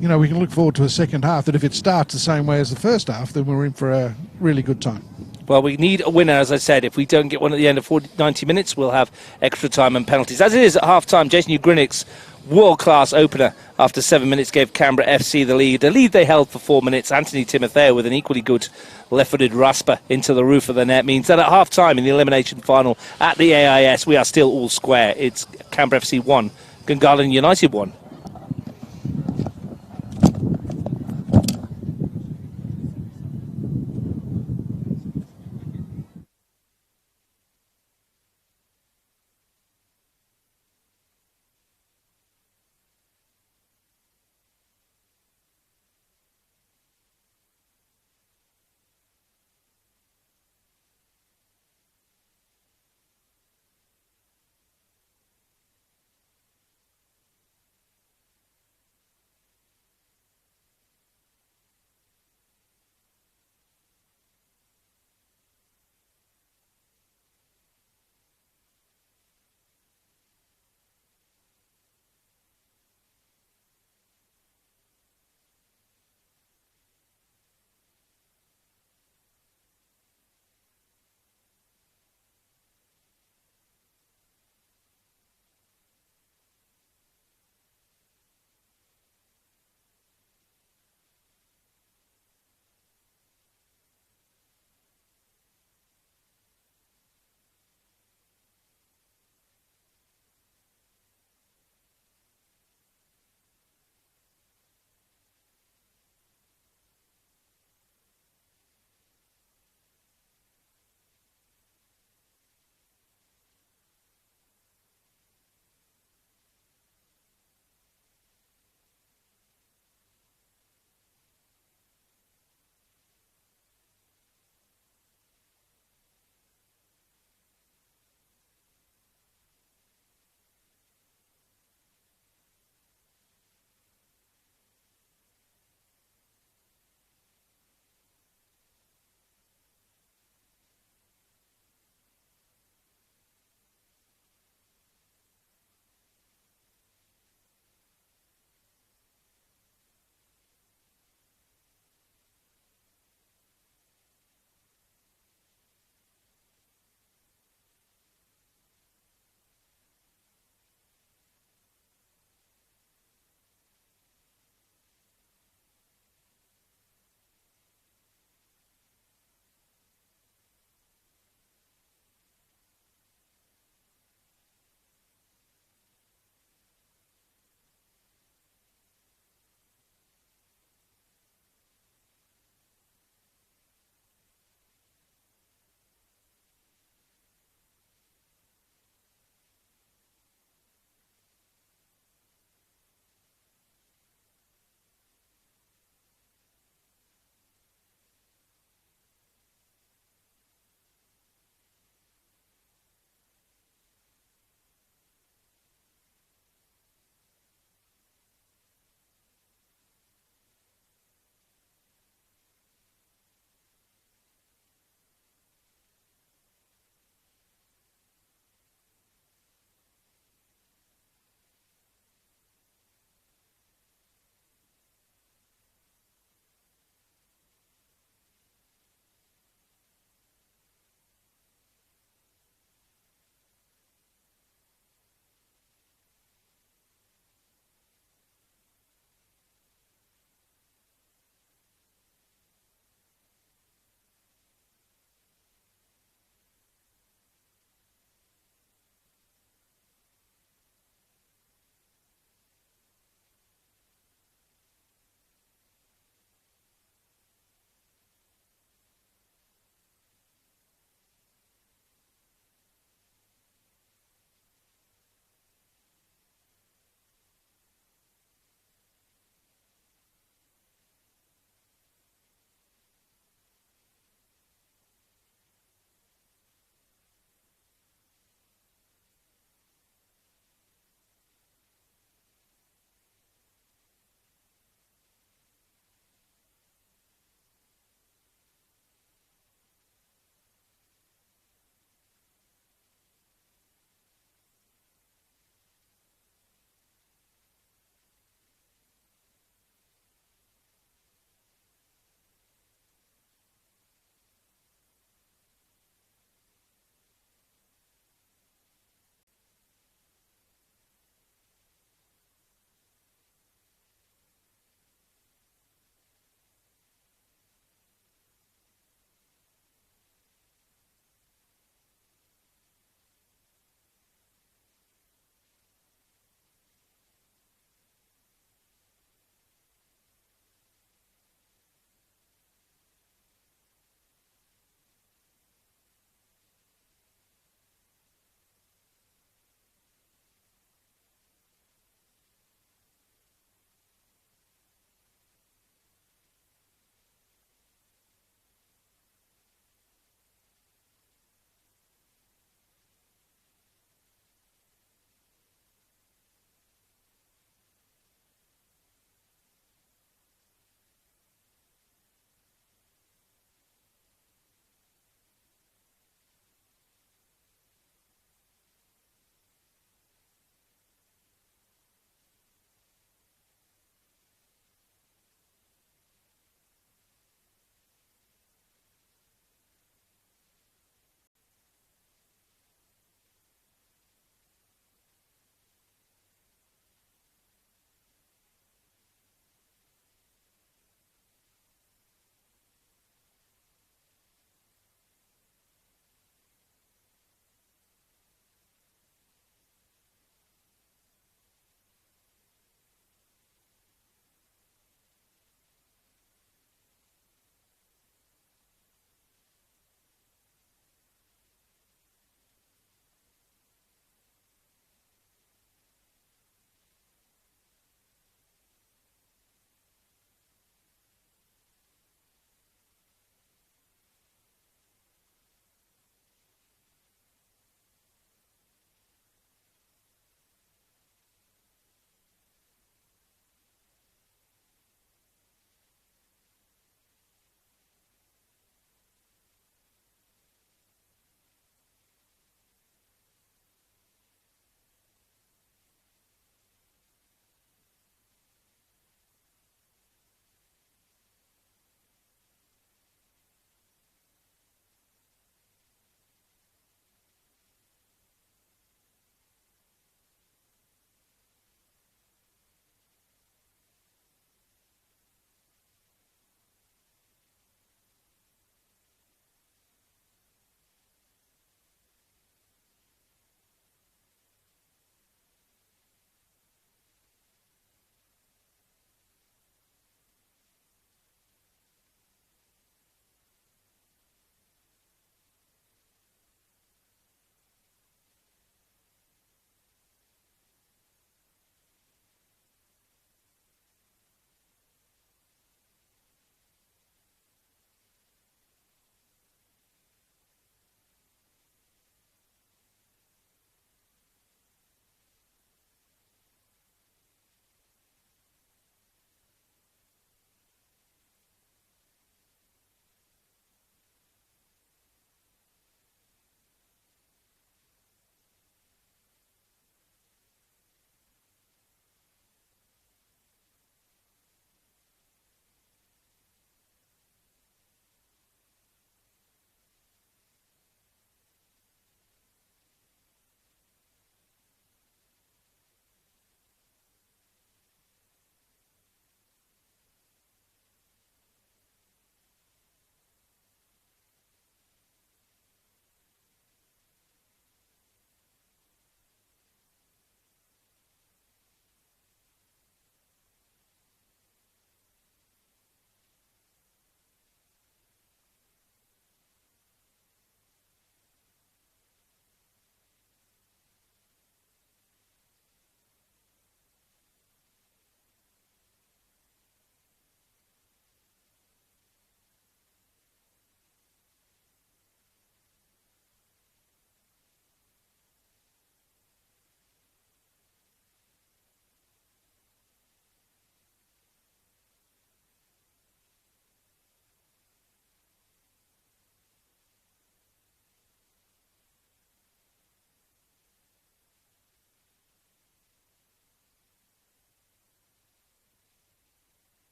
we can look forward to a second half that if it starts the same way as the first half, then we're in for a really good time. Well, we need a winner, as I said. If we don't get one at the end of 90 minutes, we'll have extra time and penalties. As it is at half-time, Jason Ugrinnick's world-class opener after 7 minutes gave Canberra FC the lead. The lead they held for 4 minutes. Anthony Timotheo with an equally good left-footed rasper into the roof of the net means that at half-time in the elimination final at the AIS, we are still all square. It's Canberra FC 1, Gungahlin United 1.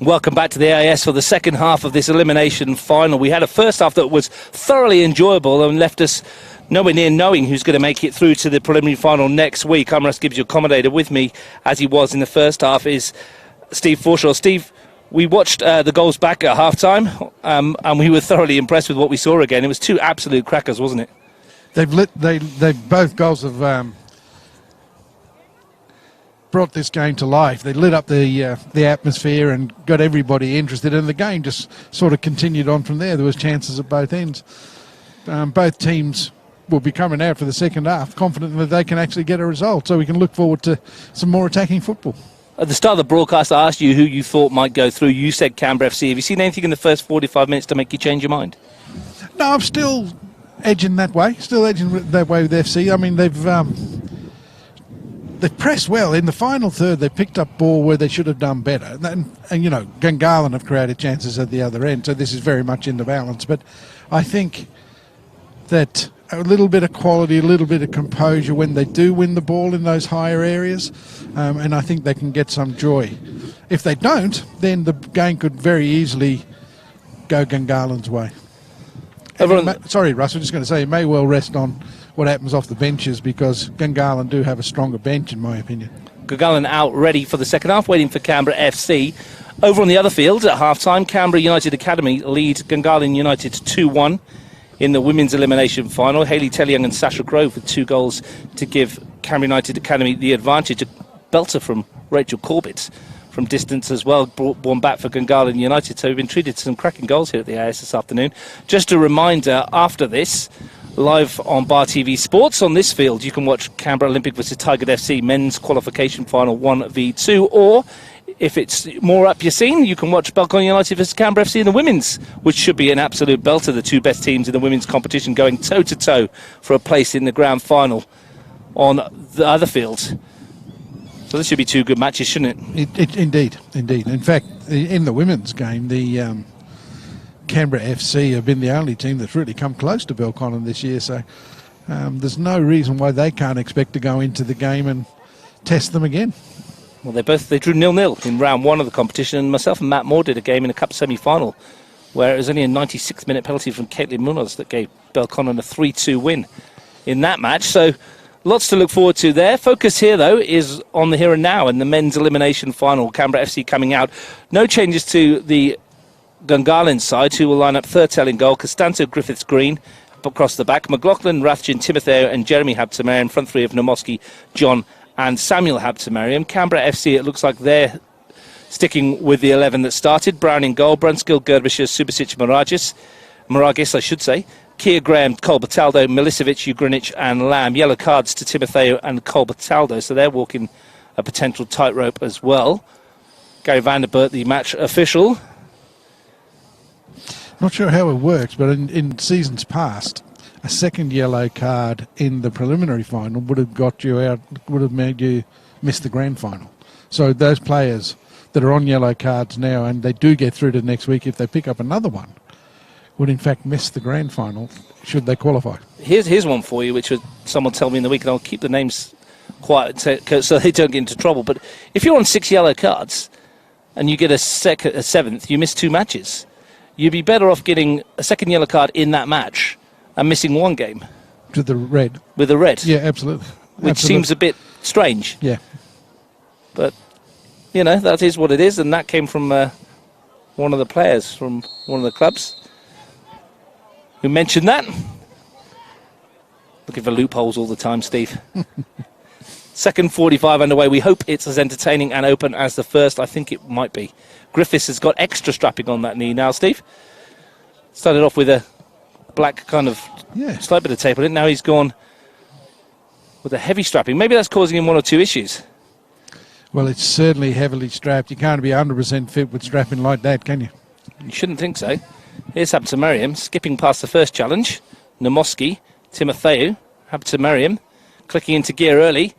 Welcome back to the AIS for the second half of this elimination final. We had a first half that was thoroughly enjoyable and left us nowhere near knowing who's going to make it through to the preliminary final next week. I'm Russ Gibbs, your commentator. With me, as he was in the first half, is Steve Forshaw. Steve, we watched the goals back at half-time, and we were thoroughly impressed with what we saw again. It was two absolute crackers, wasn't it? They've both goals have brought this game to life. They lit up the atmosphere and got everybody interested, and the game just sort of continued on from there. There was chances at both ends. Both teams will be coming out for the second half confident that they can actually get a result, so we can look forward to some more attacking football. At the start of the broadcast, I asked you who you thought might go through. You said Canberra FC. Have you seen anything in the first 45 minutes to make you change your mind? No, I'm still edging that way. Still edging that way with FC. I mean, they've pressed well. In the final third, they picked up ball where they should have done better. And you know, Gungahlin have created chances at the other end, so this is very much in the balance. But I think that a little bit of quality, a little bit of composure when they do win the ball in those higher areas, and I think they can get some joy. If they don't, then the game could very easily go Gungahlin's way. Sorry, Russ, I'm just going to say it may well rest on what happens off the benches, because Gungahlin do have a stronger bench, in my opinion. Gungahlin out ready for the second half, waiting for Canberra FC. Over on the other field at half-time, Canberra United Academy lead Gungahlin United 2-1 in the women's elimination final. Hayley Tellyung and Sasha Grove with 2 goals to give Canberra United Academy the advantage. A belter from Rachel Corbett from distance as well, brought one back for Gungahlin United. So we've been treated to some cracking goals here at the AIS this afternoon. Just a reminder, after this, live on Bar TV Sports on this field, you can watch Canberra Olympic versus Tigard FC men's qualification final 1v2, or if it's more up your scene, you can watch Belconnen United versus Canberra FC in the women's, which should be an absolute belter. The two best teams in the women's competition going toe-to-toe for a place in the grand final on the other fields. So this should be 2 good matches, shouldn't it? Indeed. In fact, in the women's game, the Canberra FC have been the only team that's really come close to Belconnen this year, so there's no reason why they can't expect to go into the game and test them again. Well, they drew 0-0 in round 1 of the competition, and myself and Matt Moore did a game in a cup semi-final where it was only a 96-minute penalty from Caitlin Munoz that gave Belconnen a 3-2 win in that match. So lots to look forward to there. Focus here, though, is on the here and now and the men's elimination final. Canberra FC coming out. No changes to the Gungahlin side, who will line up Thurtell in goal, Costanzo, Griffiths, Green across the back, McLaughlin, Rathjen, Timotheo and Jeremy Habtemariam, front 3 of Nomoski, John and Samuel Habtemariam. Canberra FC, it looks like they're sticking with the 11 that started. Brown in goal, Brunskill, Gerbisher, Subasic, Maragis, I should say. Keir Graham, Cole Bataldo, Milicevic, Ugrinic and Lamb. Yellow cards to Timotheo and Cole Bataldo, so they're walking a potential tightrope as well. Gary Vanderbert, the match official. Not sure how it works, but in seasons past, a second yellow card in the preliminary final would have got you out, would have made you miss the grand final. So those players that are on yellow cards now, and they do get through to next week if they pick up another one, would in fact miss the grand final should they qualify. Here's one for you, which someone tell me in the week, and I'll keep the names quiet so they don't get into trouble. But if you're on 6 yellow cards and you get a 7th, you miss 2 matches. You'd be better off getting a second yellow card in that match and missing 1 game. With the red. With the red. Yeah, absolutely. Which seems a bit strange. Yeah. But, you know, that is what it is, and that came from one of the players from one of the clubs who mentioned that. Looking for loopholes all the time, Steve. Second 45 underway. We hope it's as entertaining and open as the first. I think it might be. Griffiths has got extra strapping on that knee now, Steve. Started off with a black kind of slight bit of tape on it. Now he's gone with a heavy strapping. Maybe that's causing him 1 or 2 issues. Well, it's certainly heavily strapped. You can't be 100% fit with strapping like that, can you? You shouldn't think so. Here's Habtemariam skipping past the first challenge. Nomoski, Timotheo, Habtemariam clicking into gear early.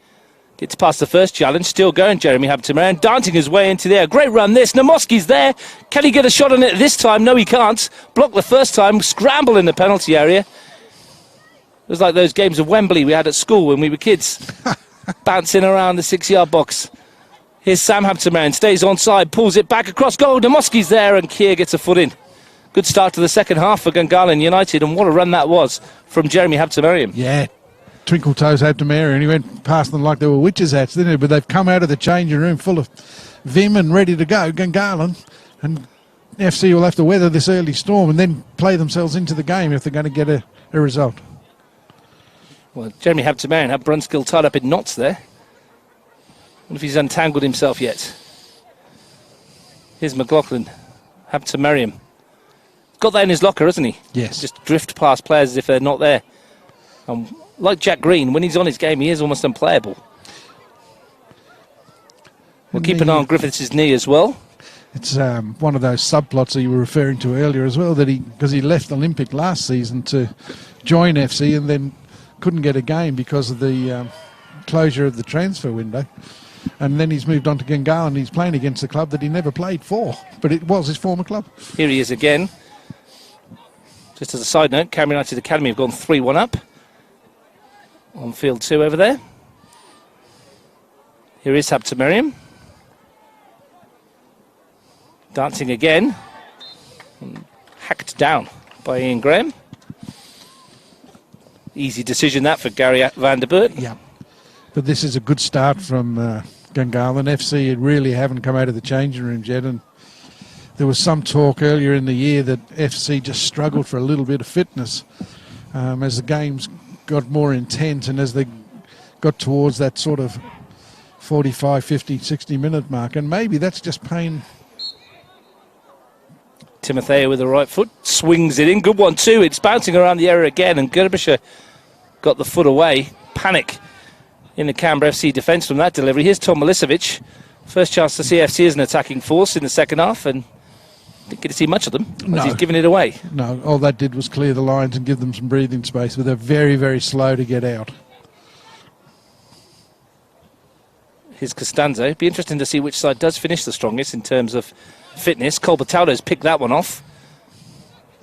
Gets past the first challenge, still going, Jeremy Habtemariam, dancing his way into there. Great run this, Nomoski's there. Can he get a shot on it this time? No, he can't. Blocked the first time, scramble in the penalty area. It was like those games of Wembley we had at school when we were kids. Bouncing around the 6-yard box. Here's Sam Hampton-Marion, stays onside, pulls it back across goal. Namoski's there and Keir gets a foot in. Good start to the second half for Gungahlin United, and what a run that was from Jeremy Hampton-Marion. Yeah, twinkle toes Hampton-Marion. He went past them like they were witches' hats, didn't he? But they've come out of the changing room full of vim and ready to go, Gungahlin. And FC will have to weather this early storm and then play themselves into the game if they're going to get a result. Well, Jeremy Hampton-Marion had Brunskill tied up in knots there. I wonder if he's untangled himself yet. Here's McLaughlin, Hampton-Marion. Got that in his locker, hasn't he? Yes. Just drift past players as if they're not there. Like Jack Green, when he's on his game, he is almost unplayable. We'll keep an eye on Griffiths' knee as well. It's one of those subplots that you were referring to earlier as well, that because he left Olympic last season to join FC and then couldn't get a game because of the closure of the transfer window. And then he's moved on to Gungahlin. He's playing against a club that he never played for, but it was his former club. Here he is again. Just as a side note, Canberra United Academy have gone 3-1 up on field 2 over there. Here is Hampton-Marion. Dancing again. Hacked down by Ian Graham. Easy decision that for Gary van der Burt. Yeah. But this is a good start from Gungahlin. FC really haven't come out of the changing rooms yet, and there was some talk earlier in the year that FC just struggled for a little bit of fitness as the games got more intense and as they got towards that sort of 45, 50, 60-minute mark. And maybe that's just pain. Timothea with the right foot, swings it in. Good one too. It's bouncing around the area again, and Gerbischer got the foot away. Panic in the Canberra FC defence from that delivery. Here's Tom Milicevic. First chance to see FC as an attacking force in the second half, and didn't get to see much of them as he's given it away. No, all that did was clear the lines and give them some breathing space, but they're very, very slow to get out. Here's Costanzo. Be interesting to see which side does finish the strongest in terms of fitness. Colbertaudo's picked that one off.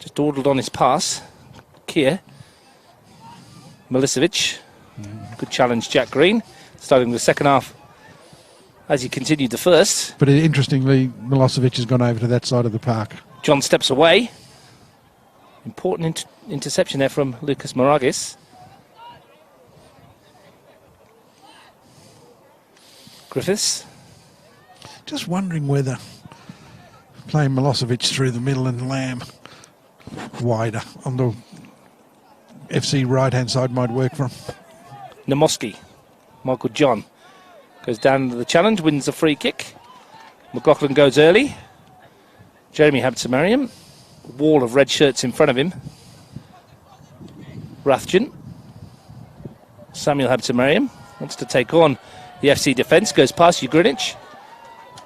Just dawdled on his pass. Keir. Milicevic. Good challenge, Jack Green. Starting the second half as he continued the first. But interestingly, Milosevic has gone over to that side of the park. John steps away. Important interception there from Lucas Maragis. Griffiths. Just wondering whether playing Milosevic through the middle and Lamb wider on the FC right-hand side might work for him. Namoski. Michael John goes down into the challenge, wins the free kick. McLaughlin goes early. Jeremy Hampton-Marion. Wall of red shirts in front of him. Rathjen. Samuel Hampton-Marion wants to take on the FC defence. Goes past Ugrinich.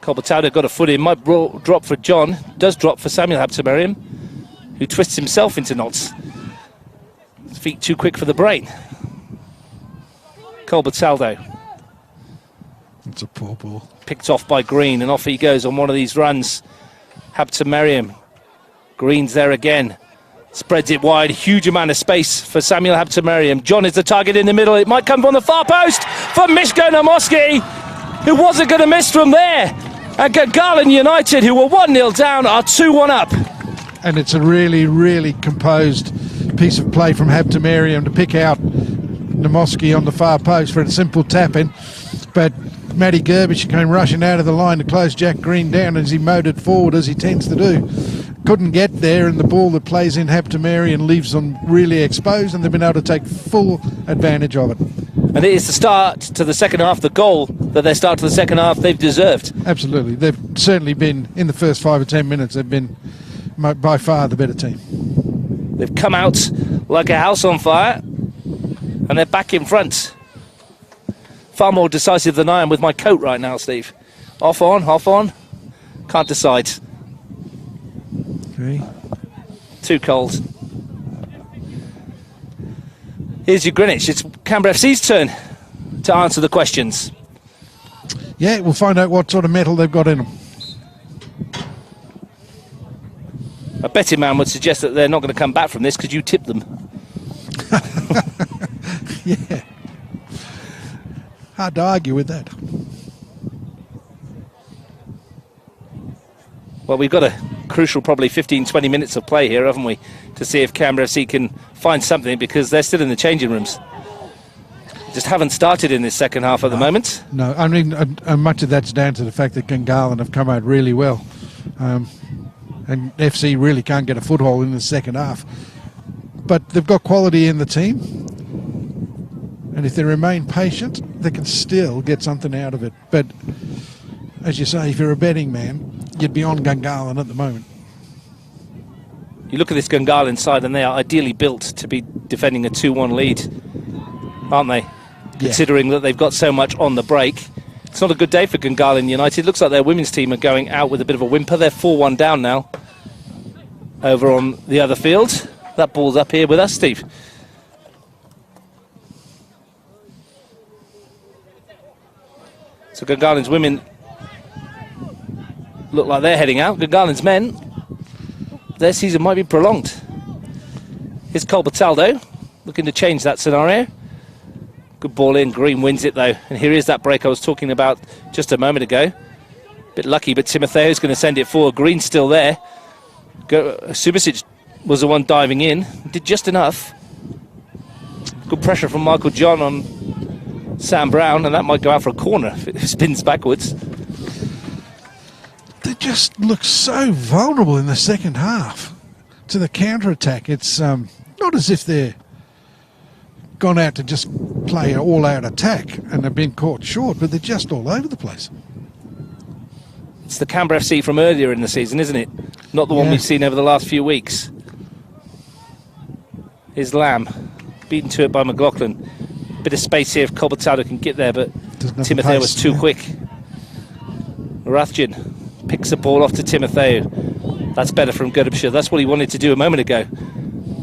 Colbertaudo got a foot in. Might drop for John. Does drop for Samuel Hampton-Marion, who twists himself into knots. His feet too quick for the brain. Colbertaudo. It's a poor ball. Picked off by Green, and off he goes on one of these runs. Hampton-Marion. Green's there again. Spreads it wide. Huge amount of space for Samuel Hampton-Marion. John is the target in the middle. It might come from the far post for Mishko Namoski, who wasn't going to miss from there. And Gungahlin United, who were 1-0 down, are 2-1 up. And it's a really, really composed piece of play from Hampton-Marion to pick out Namoski on the far post for a simple tap-in. But Matty Gerbish came rushing out of the line to close Jack Green down as he mowed it forward, as he tends to do. Couldn't get there, and the ball that plays in Hampton-Marion leaves them really exposed, and they've been able to take full advantage of it. And it is the start to the second half, the goal that their start to the second half they've deserved. Absolutely. They've certainly been, in the first 5 or 10 minutes, they've been by far the better team. They've come out like a house on fire, and they're back in front. Far more decisive than I am with my coat right now, Steve. Off on. Can't decide. Okay. Too cold. Here's your Greenwich. It's Canberra FC's turn to answer the questions. Yeah, we'll find out what sort of metal they've got in them. A betting man would suggest that they're not going to come back from this because you tipped them. Yeah. Hard to argue with that. Well, we've got a crucial probably 15-20 minutes of play here, haven't we, to see if Canberra FC can find something, because they're still in the changing rooms. Just haven't started in this second half at the moment. No, I mean, much of that's down to the fact that Gungahlin have come out really well. And FC really can't get a foothold in the second half. But they've got quality in the team. And if they remain patient, they can still get something out of it. But as you say, if you're a betting man, you'd be on Gungahlin at the moment. You look at this Gungahlin side, and they are ideally built to be defending a 2-1 lead, aren't they? Yeah. Considering that they've got so much on the break. It's not a good day for Gungahlin United. Looks like their women's team are going out with a bit of a whimper. They're 4-1 down now over on the other field. That ball's up here with us, Steve. So Gungahlin's women look like they're heading out. Gungahlin's men, their season might be prolonged. Here's Colbertaldo looking to change that scenario. Good ball in. Green wins it, though. And here is that break I was talking about just a moment ago. Bit lucky, but Timotheo's going to send it forward. Green's still there. Subasic was the one diving in. Did just enough. Good pressure from Michael John on Sam Brown, and that might go out for a corner if it spins backwards. They just look so vulnerable in the second half to the counter-attack. It's not as if they're gone out to just play an all-out attack and have been caught short, but they're just all over the place. It's the Canberra FC from earlier in the season, isn't it? Not the one we've seen over the last few weeks. Here's Lamb, beaten to it by McLaughlin. Bit of space here if Colbertaldo can get there, but Timotheo was too quick. Rathjen picks the ball off to Timotheo. That's better from Gudubshire. That's what he wanted to do a moment ago.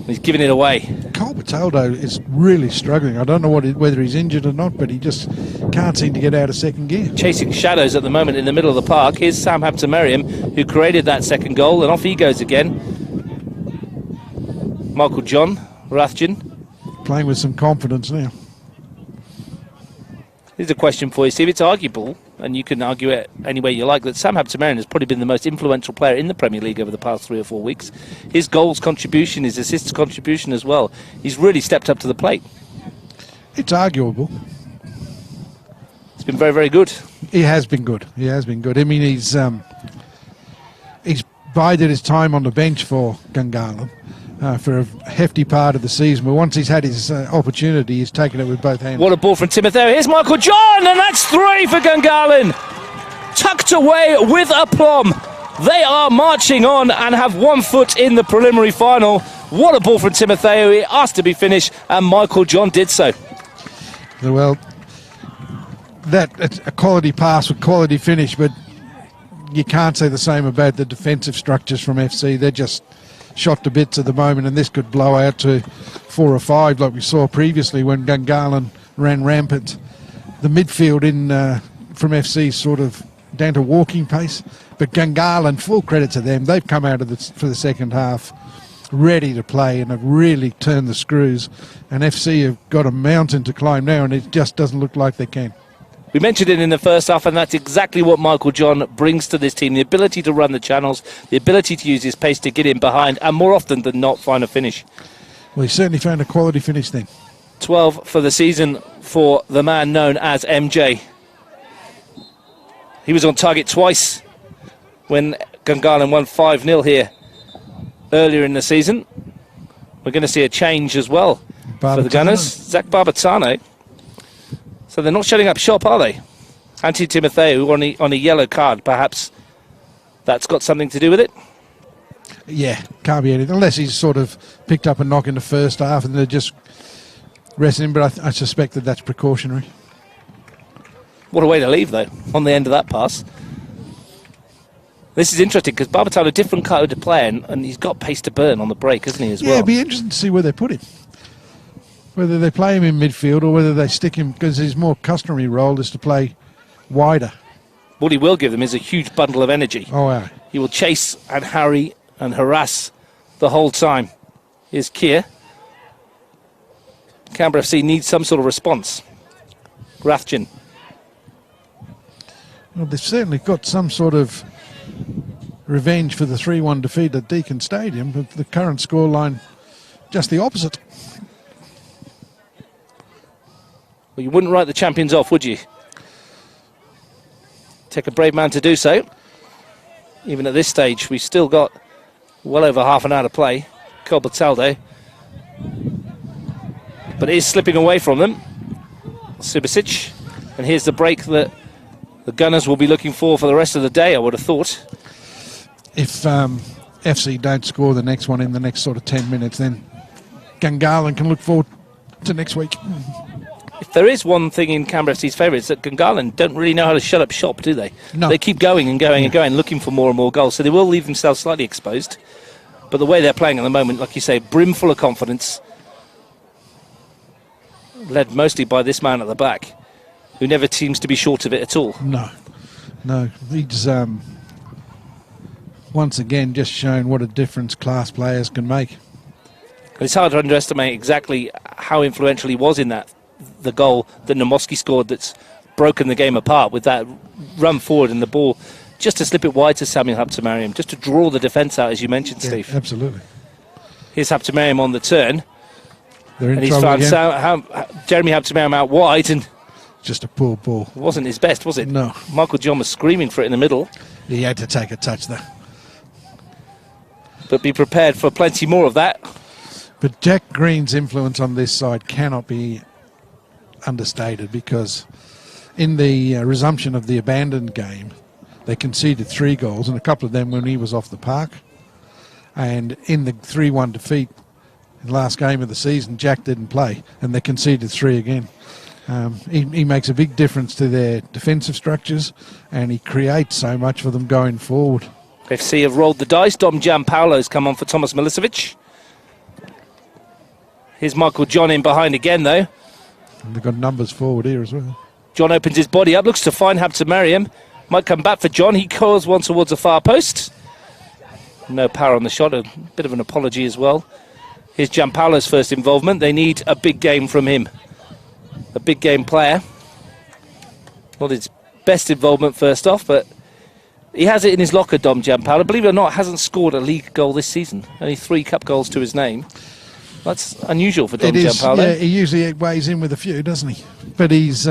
He's giving it away. Colbertaldo is really struggling. I don't know whether he's injured or not, but he just can't seem to get out of second gear. Chasing shadows at the moment in the middle of the park. Here's Sam Hampton-Merriam, who created that second goal, and off he goes again. Michael John, Rathjen. Playing with some confidence now. Here's a question for you, Steve. It's arguable, and you can argue it any way you like, that Sam Hampton-Merriam has probably been the most influential player in the Premier League over the past 3 or 4 weeks. His goals contribution, his assists contribution as well. He's really stepped up to the plate. It's arguable. It's been very, very good. He has been good. He has been good. I mean, he's bided his time on the bench for Gungahlin for a hefty part of the season, but once he's had his opportunity, he's taken it with both hands. What a ball from Timotheo. Here's Michael John, and that's 3 for Gungahlin. Tucked away with aplomb. They are marching on and have 1 foot in the preliminary final. What a ball from Timotheo. He asked to be finished, and Michael John did so. Well, that's a quality pass with quality finish, but you can't say the same about the defensive structures from FC. They're just shot to bits at the moment, and this could blow out to 4 or 5 like we saw previously when Gungahlin ran rampant. The midfield from FC sort of down to walking pace, but Gungahlin, full credit to them, they've come out for the second half ready to play and have really turned the screws, and FC have got a mountain to climb now, and it just doesn't look like they can. We mentioned it in the first half, and that's exactly what Michael John brings to this team. The ability to run the channels, the ability to use his pace to get in behind, and more often than not, find a finish. Well, he certainly found a quality finish then. 12 for the season for the man known as MJ. He was on target twice when Gungahlin won 5-0 here earlier in the season. We're going to see a change as well for the Gunners. Zach Barbatano. So they're not shutting up shop, are they? Antti Timotheo on a yellow card, perhaps that's got something to do with it? Yeah, can't be anything, unless he's sort of picked up a knock in the first half and they're just resting him, but I suspect that that's precautionary. What a way to leave, though, on the end of that pass. This is interesting because Barbatano, different kind of player, and he's got pace to burn on the break, hasn't he, as well? Yeah, it'd be interesting to see where they put him. Whether they play him in midfield or whether they stick him, because his more customary role is to play wider. What he will give them is a huge bundle of energy. Oh, yeah. He will chase and harry and harass the whole time. Here's Kier. Canberra FC needs some sort of response. Rathjen. Well, they've certainly got some sort of revenge for the 3-1 defeat at Deakin Stadium, but the current scoreline just the opposite. Well, you wouldn't write the champions off, would you? Take a brave man to do so. Even at this stage, we've still got well over half an hour to play. Colbertaldo. But it is slipping away from them. Subasic. And here's the break that the Gunners will be looking for the rest of the day, I would have thought. If FC don't score the next one in the next sort of 10 minutes, then Gungahlin can look forward to next week. If there is one thing in Canberra FC's favour, it's that Gungahlin don't really know how to shut up shop, do they? No. They keep going and going and going, looking for more and more goals, so they will leave themselves slightly exposed. But the way they're playing at the moment, like you say, brimful of confidence, led mostly by this man at the back, who never seems to be short of it at all. No, he's once again just shown what a difference class players can make. It's hard to underestimate exactly how influential he was in the goal that Nomoski scored that's broken the game apart, with that run forward and the ball just to slip it wide to Samuel Habtemariam, just to draw the defence out, as you mentioned, Steve. Absolutely. Here's Habtemariam on the turn. They're in And he's trouble found again. Jeremy Habtemariam out wide, and Just a poor ball. it wasn't his best, was it? No. Michael John was screaming for it in the middle, He had to take a touch there. but be prepared for plenty more of that. But Jack Green's influence on this side cannot be understated, because in the resumption of the abandoned game, they conceded 3 goals, and a couple of them when he was off the park. And in the 3-1 defeat, the last game of the season, Jack didn't play, and they conceded 3 again. He makes a big difference to their defensive structures, and he creates so much for them going forward. FC have rolled the dice. Dom Giampaolo's come on for Thomas Milicevic. Here's Michael John in behind again, though. And they've got numbers forward here as well. John opens his body up, looks to find Habtemariam. Might come back for John. He curls one towards the far post. No power on the shot. A bit of an apology as well. Here's Giampaolo's first involvement. They need a big game from him. A big game player. Not his best involvement first off, but he has it in his locker, Dom Giampaolo. Believe it or not, hasn't scored a league goal this season. Only 3 cup goals to his name. That's unusual for Dom Giampaolo. Yeah, he usually weighs in with a few, doesn't he? But he's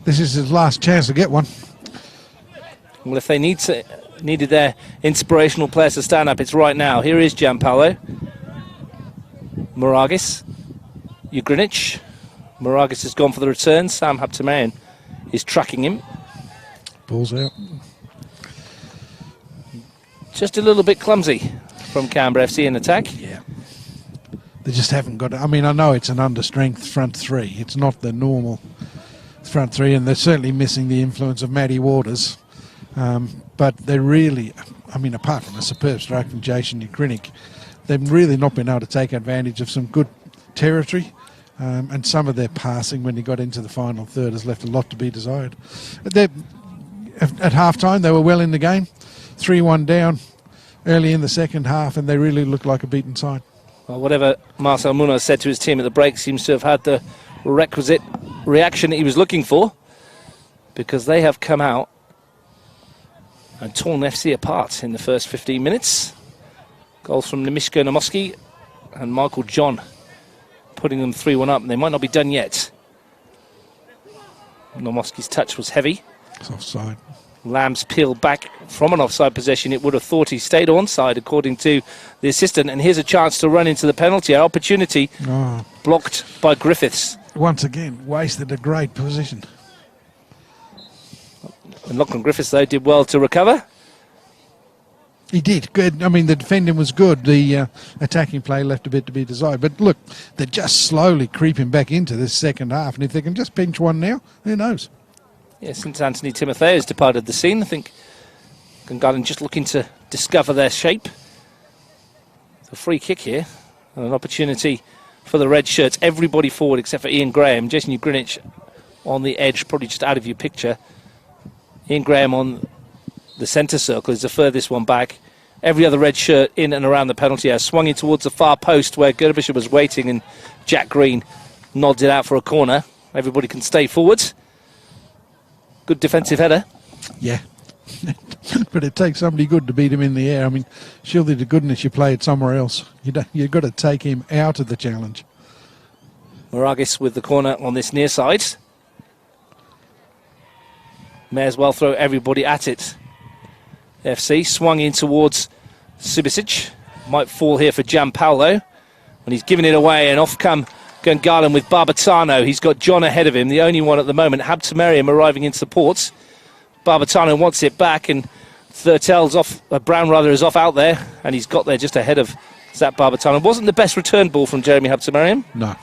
this is his last chance to get one. Well, if they needed their inspirational players to stand up, it's right now. Here is Giampaolo. Moragas. Ugrinic. Moragas has gone for the return. Sam Habtemariam is tracking him. Ball's out. Just a little bit clumsy from Canberra FC in attack. Yeah. They just haven't got it. I mean, I know it's an understrength front 3. It's not the normal front 3, and they're certainly missing the influence of Matty Waters. But they're really, I mean, apart from a superb strike from Jason Ugrinic, they've really not been able to take advantage of some good territory. And some of their passing when he got into the final third has left a lot to be desired. At half-time, they were well in the game. 3-1 down early in the second half, and they really looked like a beaten side. Well, whatever Marcel Munoz said to his team at the break seems to have had the requisite reaction that he was looking for, because they have come out and torn FC apart in the first 15 minutes. Goals from Nemishko Nomoski and Michael John, putting them 3-1 up, and they might not be done yet. Nomoski's touch was heavy. It's offside. Lamb's peeled back from an offside possession. It would have thought he stayed onside, according to the assistant. And here's a chance to run into the penalty. Our opportunity blocked by Griffiths. Once again, wasted a great position. And Lachlan Griffiths, though, did well to recover. He did. Good. I mean, the defending was good. The attacking play left a bit to be desired. But look, they're just slowly creeping back into this second half. And if they can just pinch one now, who knows? Yeah, since Anthony Timotheo has departed the scene, I think Gungahlin just looking to discover their shape. It's a free kick here, and an opportunity for the red shirts. Everybody forward except for Ian Graham. Jason Ugrinic on the edge, probably just out of your picture. Ian Graham on the centre circle is the furthest one back. Every other red shirt in and around the penalty area, swung in towards the far post where Gerbisher was waiting, and Jack Green nods it out for a corner. Everybody can stay forward. Good defensive header. Yeah. but it takes somebody good to beat him in the air. I mean, surely to goodness you play it somewhere else. You've got to take him out of the challenge. Moragas with the corner on this near side. May as well throw everybody at it. FC swung in towards Subisic. Might fall here for Gianpaolo. When he's giving it away, and off come Gungahlin with Barbatano. He's got John ahead of him, the only one at the moment. Habtemariam arriving in support. Barbatano wants it back, and Thurtell's off, Brown rather, is off out there, and he's got there just ahead of Zach Barbatano. Wasn't the best return ball from Jeremy Habtemariam. No.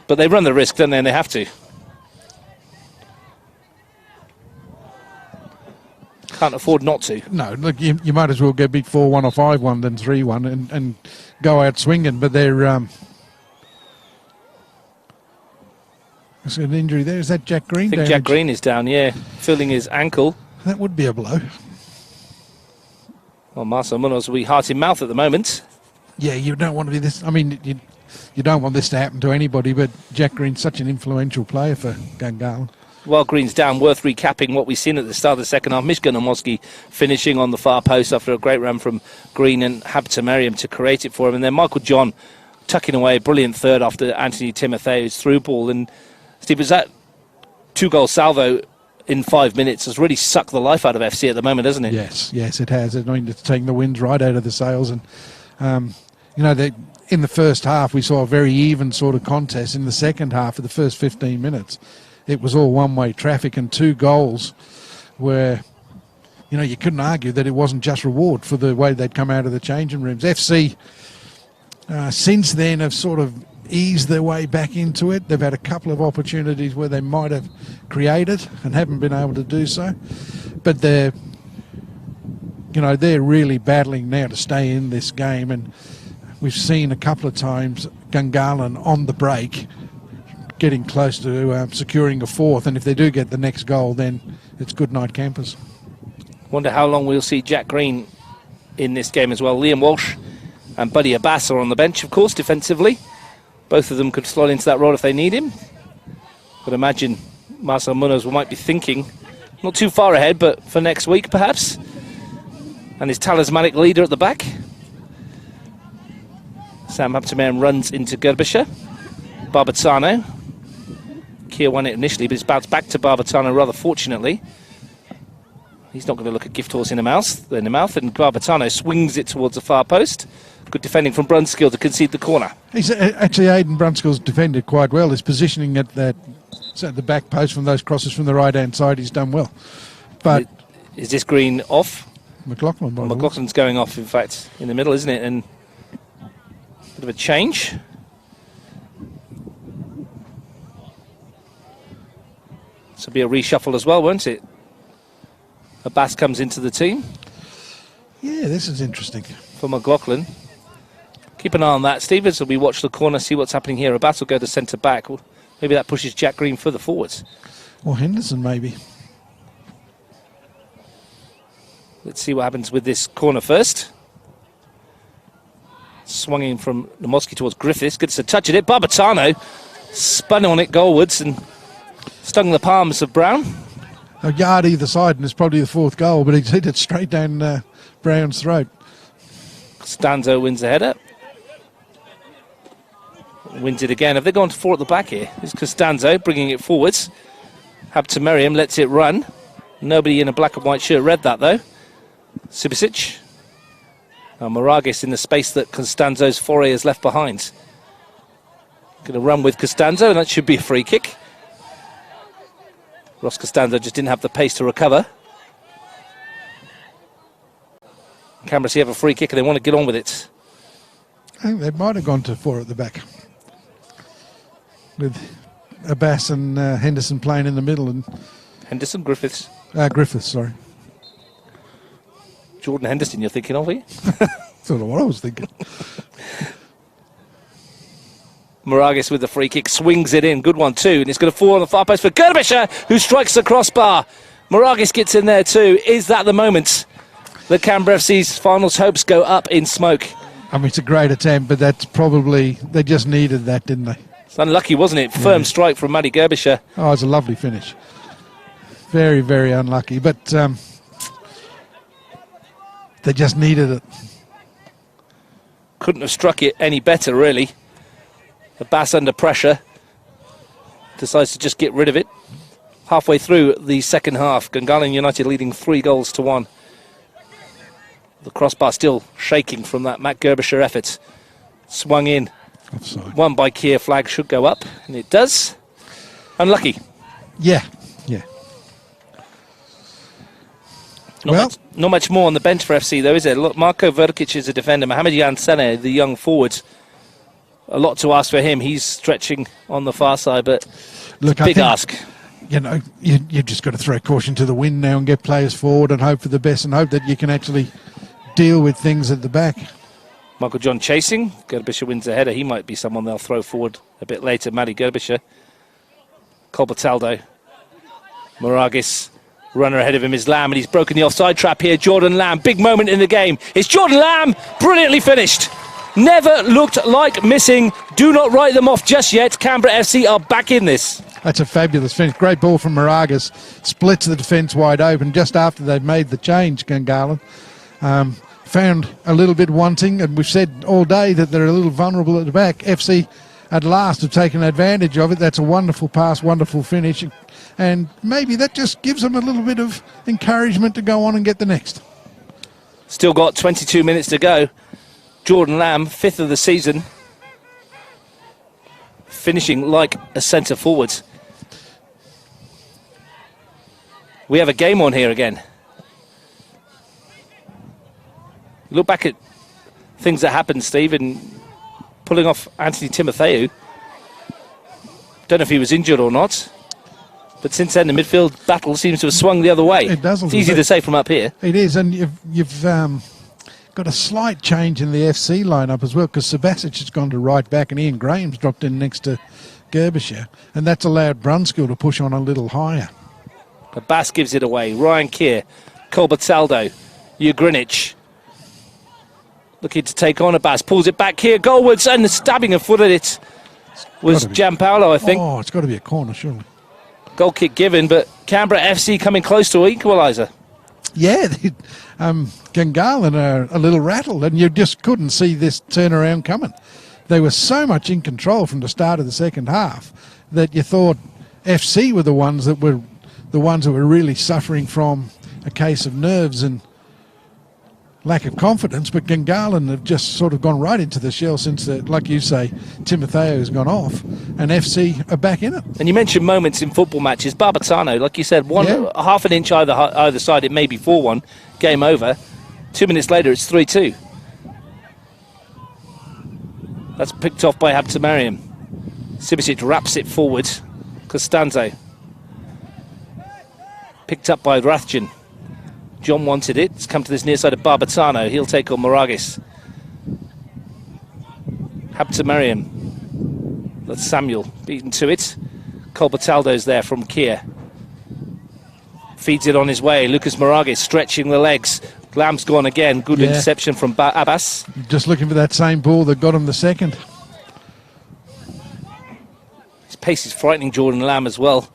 But they run the risk, don't they, and they have to. Can't afford not to. No, look, you might as well go beat 4-1 or 5-1 than 3-1 and go out swinging. But they're there's an injury there. Is that Jack Green? I think Jack Green is down, yeah, feeling his ankle. That would be a blow. Well, Marcel Munoz will be heart in mouth at the moment. Yeah, you don't want to be this. I mean, you don't want this to happen to anybody, but Jack Green's such an influential player for Gungahlin. While Green's down, worth recapping what we've seen at the start of the second half. Mishka Nomoski finishing on the far post after a great run from Green and Habtemariam to create it for him. And then Michael John tucking away a brilliant third after Anthony Timotheou's through ball. And Steve, was that 2-goal salvo in 5 minutes has really sucked the life out of FC at the moment, hasn't it? Yes, it has. I mean, it's taking the winds right out of the sails. And, in the first half, we saw a very even sort of contest. In the second half, of the first 15 minutes, it was all one-way traffic, and 2 goals where, you couldn't argue that it wasn't just reward for the way they'd come out of the changing rooms. FC, since then, have sort of eased their way back into it. They've had a couple of opportunities where they might have created and haven't been able to do so. But they're really battling now to stay in this game, and we've seen a couple of times Gungahlin on the break getting close to securing a fourth, and if they do get the next goal, then it's good night campers. Wonder how long we'll see Jack Green in this game as well. Liam Walsh and Buddy Abbas are on the bench, of course, defensively. Both of them could slot into that role if they need him. But imagine Marcel Munoz might be thinking, not too far ahead, but for next week perhaps. And his talismanic leader at the back. Sam Habtemariam runs into Gerbischer. Barbatano. Kia won it initially, but it's bounced back to Barbatano rather fortunately. He's not going to look a gift horse in the mouth, and Barbatano swings it towards the far post. Good defending from Brunskill to concede the corner. He's actually, Aidan Brunskill's defended quite well. His positioning at the back post from those crosses from the right-hand side, he's done well. But is this Green off? McLaughlin's going off, in fact, in the middle, isn't it? And a bit of a change. This will be a reshuffle as well, won't it? Abbas comes into the team. Yeah, this is interesting. For McLaughlin. Keep an eye on that, Steve, as we watch the corner, see what's happening here. Abbas will go to centre back. Maybe that pushes Jack Green further forwards. Or Henderson, maybe. Let's see what happens with this corner first. Swung in from Nomoski towards Griffiths. Gets a touch at it. Barbatano spun on it goalwards and stung the palms of Brown. A yard either side, and it's probably the 4th goal, but he's hit it straight down Brown's throat. Costanzo wins the header. Wins it again. Have they gone to 4 at the back here? It's Costanzo bringing it forwards. Habtemariam lets it run. Nobody in a black and white shirt read that, though. Subisic. Now Moragas in the space that Costanzo's foray has left behind. Going to run with Costanzo, and that should be a free kick. Ross Costanzo just didn't have the pace to recover. Canberra have a free kick and they want to get on with it. I think they might have gone to 4 at the back, with Abbas and Henderson playing in the middle. And Griffiths. Griffiths, sorry. Jordan Henderson you're thinking of, are you? Sort of what I was thinking. Moragas with the free kick, swings it in. Good one too, and it's going to fall on the far post for Gerbischer, who strikes the crossbar. Moragas gets in there too. Is that the moment that Canberra FC's finals hopes go up in smoke? I mean, it's a great attempt, but that's probably, they just needed that, didn't they? It's unlucky, wasn't it? Firm strike from Matty Gerbischer. Oh, it's a lovely finish. Very, very unlucky. But they just needed it. Couldn't have struck it any better, really. Abbas under pressure. Decides to just get rid of it. Halfway through the second half, Gungahlin United leading 3-1. The crossbar still shaking from that Matt Gerbischer effort. Swung in. Offside. One by Keir, flag should go up, and it does. Unlucky. Yeah. Not much more on the bench for FC, though, is there? Look, Marko Verkic is a defender. Mohamed Yansene, the young forward. A lot to ask for him. He's stretching on the far side, but look, big ask. You know, you've just got to throw caution to the wind now and get players forward and hope for the best and hope that you can actually deal with things at the back. Michael John chasing. Gerbischer wins the header. He might be someone they'll throw forward a bit later. Matty Gerbischer. Colbertaldo. Moragis. Runner ahead of him is Lamb, and he's broken the offside trap here. Jordan Lamb. Big moment in the game. It's Jordan Lamb. Brilliantly finished. Never looked like missing. Do not write them off just yet. Canberra FC are back in this. That's a fabulous finish. Great ball from Moragas. Splits the defence wide open just after they've made the change, Gungahlin. Found a little bit wanting, and we've said all day that they're a little vulnerable at the back. FC at last have taken advantage of it. That's a wonderful pass, wonderful finish, and maybe that just gives them a little bit of encouragement to go on and get the next. Still got 22 minutes to go. Jordan Lamb, 5th of the season, finishing like a centre forward. We have a game on here again. Look back at things that happened, Steve, and pulling off Anthony Timotheou. Don't know if he was injured or not, but since then the midfield battle seems to have swung the other way. It does. It's easy to say from up here. It is, and you've got a slight change in the FC lineup as well, because Sabasic has gone to right back and Ian Graham's dropped in next to Gerbischer, and that's allowed Brunskill to push on a little higher. Abbas gives it away. Ryan Keir, Colbertaldo, Ugrinich. Looking to take on Abbas, pulls it back here, goalwards, and stabbing a foot at it was Gianpaolo, I think. Oh, it's got to be a corner, surely. Goal kick given, but Canberra FC coming close to an equaliser. Yeah, Gungahlin are a little rattled, and you just couldn't see this turnaround coming. They were so much in control from the start of the second half that you thought FC were the ones that were really suffering from a case of nerves and lack of confidence, but Gungahlin have just sort of gone right into the shell since, like you say, Timotheo has gone off, and FC are back in it. And you mentioned moments in football matches. Barbatano, like you said, half an inch either side, it may be 4-1, game over. 2 minutes later, it's 3-2. That's picked off by Habtemariam. Sibicic wraps it forward. Costanzo. Picked up by Rathjen. John wanted it. It's come to this near side of Barbatano. He'll take on Moragis. Habtemariam. That's Samuel beaten to it. Colbertaldo's there from Keir. Feeds it on his way. Lucas Moragis stretching the legs. Lamb's gone again. Good interception from Abbas. Just looking for that same ball that got him the second. His pace is frightening Jordan Lamb as well.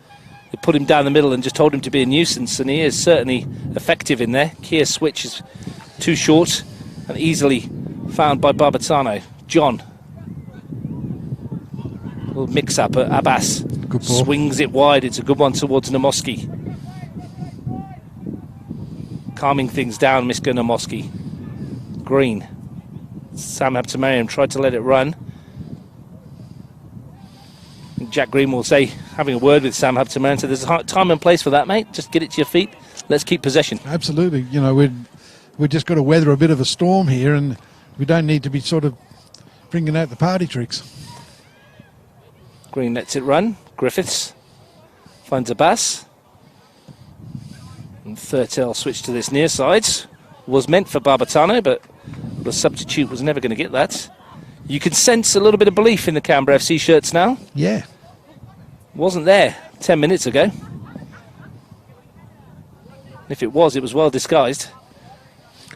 They put him down the middle and just told him to be a nuisance, and he is certainly effective in there. Keir's switch is too short and easily found by Barbatano. John. A little mix-up at Abbas. Swings it wide. It's a good one towards Namoski. Calming things down, Miska Namoski. Green. Sam Habtemariam tried to let it run. Jack Green will say, having a word with Sam Habtemariam, so there's a time and place for that, mate. Just get it to your feet. Let's keep possession. Absolutely. You know, we've just got to weather a bit of a storm here, and we don't need to be sort of bringing out the party tricks. Green lets it run. Griffiths finds Abbas. And Thurtell switched to this near side. Was meant for Barbatano, but the substitute was never going to get that. You can sense a little bit of belief in the Canberra FC shirts now. Yeah. Wasn't there 10 minutes ago. If it was well disguised.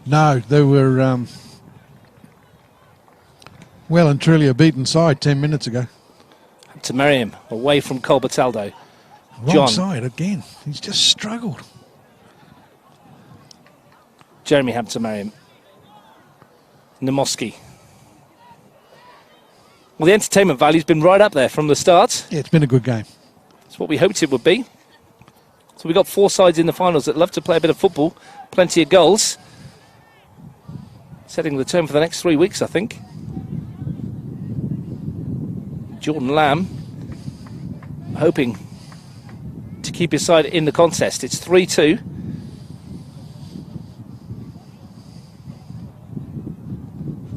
No, they were well and truly a beaten side 10 minutes ago. To Merriam, away from Colbertaldo. Wrong John. side again. He's just struggled. Jeremy Hampton-Mariam. Namoski. Well, the entertainment value's been right up there from the start. Yeah, it's been a good game. It's what we hoped it would be. So we've got 4 sides in the finals that love to play a bit of football. Plenty of goals. Setting the tone for the next 3 weeks, I think. Jordan Lamb hoping to keep his side in the contest. It's 3-2.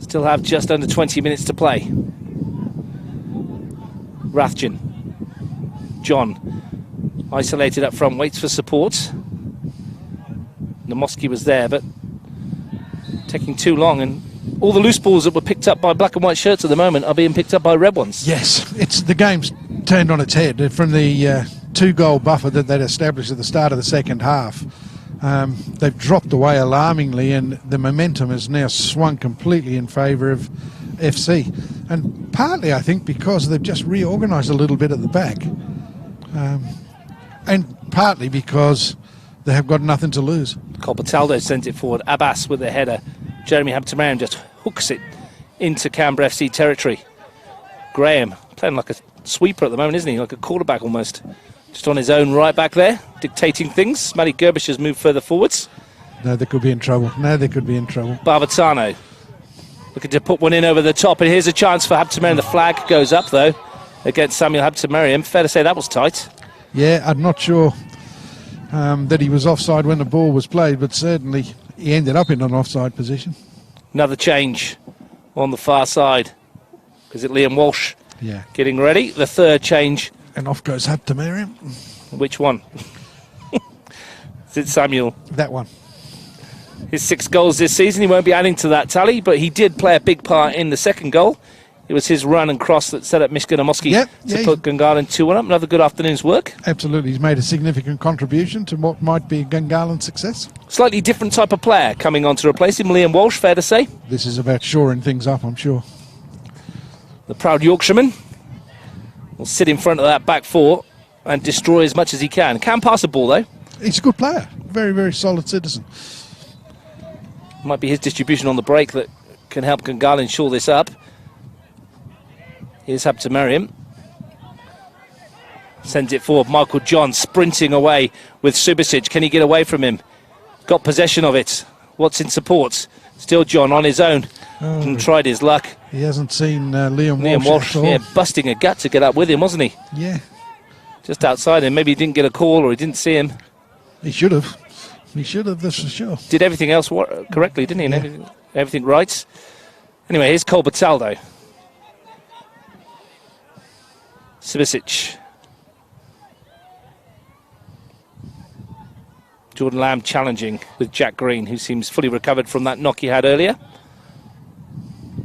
Still have just under 20 minutes to play. Rathjen. John. Isolated up front, waits for support. Namoski was there, but taking too long, and all the loose balls that were picked up by black and white shirts at the moment are being picked up by red ones. Yes, it's the game's turned on its head from the 2-goal buffer that they'd established at the start of the second half. They've dropped away alarmingly, and the momentum has now swung completely in favour of FC. And partly, I think, because they've just reorganised a little bit at the back. And partly because they have got nothing to lose. Colbertaldo sends it forward. Abbas with the header. Jeremy Hampton-Mariam just hooks it into Canberra FC territory. Graham playing like a sweeper at the moment, isn't he? Like a quarterback almost. Just on his own right back there, dictating things. Matty Gerbish has moved further forwards. No, they could be in trouble. Barbatano looking to put one in over the top, and here's a chance for Hampton-Mariam. The flag goes up, though, against Samuel Hampton-Mariam. Fair to say that was tight. Yeah, I'm not sure that he was offside when the ball was played, but certainly he ended up in an offside position. Another change on the far side. Is it Liam Walsh? Yeah. Getting ready. The third change. And off goes Hampton-Mariam. Which one? Is it Samuel? That one. His 6 goals this season. He won't be adding to that tally, but he did play a big part in the second goal. It was his run and cross that set up Mishka Namoski to put Gungahlin 2-1 up. Another good afternoon's work. Absolutely. He's made a significant contribution to what might be a Gungahlin success. Slightly different type of player coming on to replace him. Liam Walsh, fair to say. This is about shoring things up, I'm sure. The proud Yorkshireman will sit in front of that back 4 and destroy as much as he can. Can pass a ball, though. He's a good player. Very, very solid citizen. Might be his distribution on the break that can help Gungahlin shore this up. Here's Hampton-Mariam. Sends it forward. Michael John sprinting away with Subasic. Can he get away from him? Got possession of it. What's in support? Still John on his own. And tried his luck. He hasn't seen Liam Walsh, yeah, busting a gut to get up with him, wasn't he? Yeah. Just outside him. Maybe he didn't get a call or he didn't see him. He should have. He should have, that's for sure. Did everything else correctly, didn't he? Yeah. Everything right. Anyway, here's Colbertaldo. Subasic. Jordan Lamb challenging with Jack Green, who seems fully recovered from that knock he had earlier.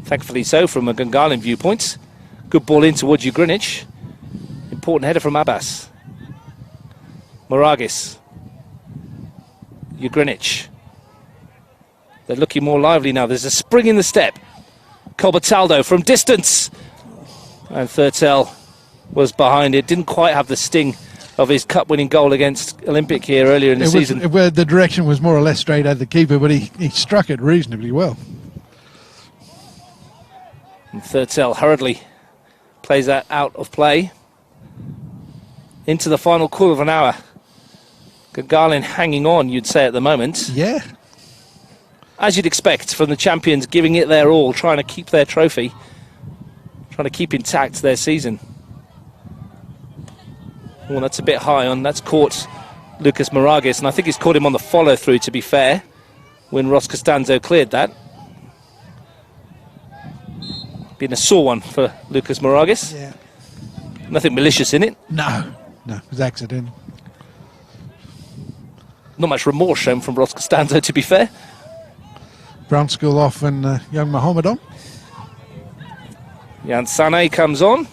Thankfully so from a Gungahlin viewpoint. Good ball in towards Greenwich. Important header from Abbas. Moragis. Greenwich. They're looking more lively now. There's a spring in the step. Colbertaldo from distance. And Thurtell was behind it. Didn't quite have the sting of his cup-winning goal against Olympic here earlier in the season. Where the direction was more or less straight at the keeper, but he struck it reasonably well. And Thurtell hurriedly plays that out of play. Into the final quarter of an hour. Gungahlin hanging on, you'd say, at the moment. Yeah. As you'd expect from the champions, giving it their all, trying to keep their trophy, trying to keep intact their season. Oh, that's a bit high on. That's caught Lucas Moragis, and I think he's caught him on the follow-through, to be fair, when Ross Costanzo cleared that. Been a sore one for Lucas Moragis. Yeah. Nothing malicious in it. No, it was accidental. Not much remorse shown from Ross Costanzo, to be fair. Brown School off and young Mohammed on. Jan Sané comes on.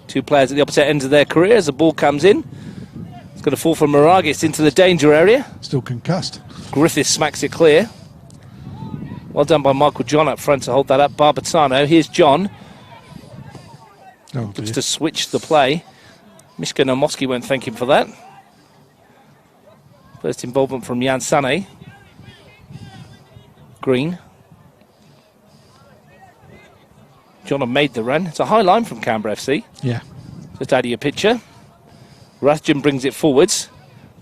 2 players at the opposite ends of their career as the ball comes in. It's going to fall from Moragis into the danger area. Still concussed. Griffiths smacks it clear. Well done by Michael John up front to hold that up. Barbatano. Here's John. Oh, looks to switch the play. Mishka Nomoski won't thank him for that. First involvement from Jan Sane. Green. John made the run. It's a high line from Canberra FC. Yeah. Just out of your picture. Rathjen brings it forwards.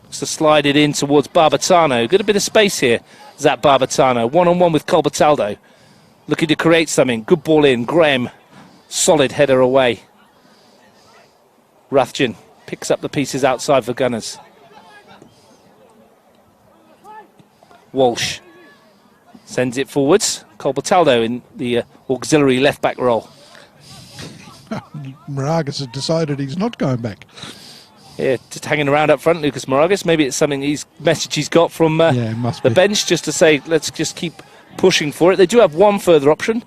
Looks to slide it in towards Barbatano. Got a bit of space here. Zap Barbatano. One-on-one with Colbertaldo. Looking to create something. Good ball in. Graham. Solid header away. Rathjen picks up the pieces outside for Gunners. Walsh sends it forwards. Colbertaldo in the auxiliary left-back role. Moragas has decided he's not going back. Yeah, just hanging around up front, Lucas Moragas. Maybe it's something message he's got from the bench, just to say, let's just keep pushing for it. They do have one further option.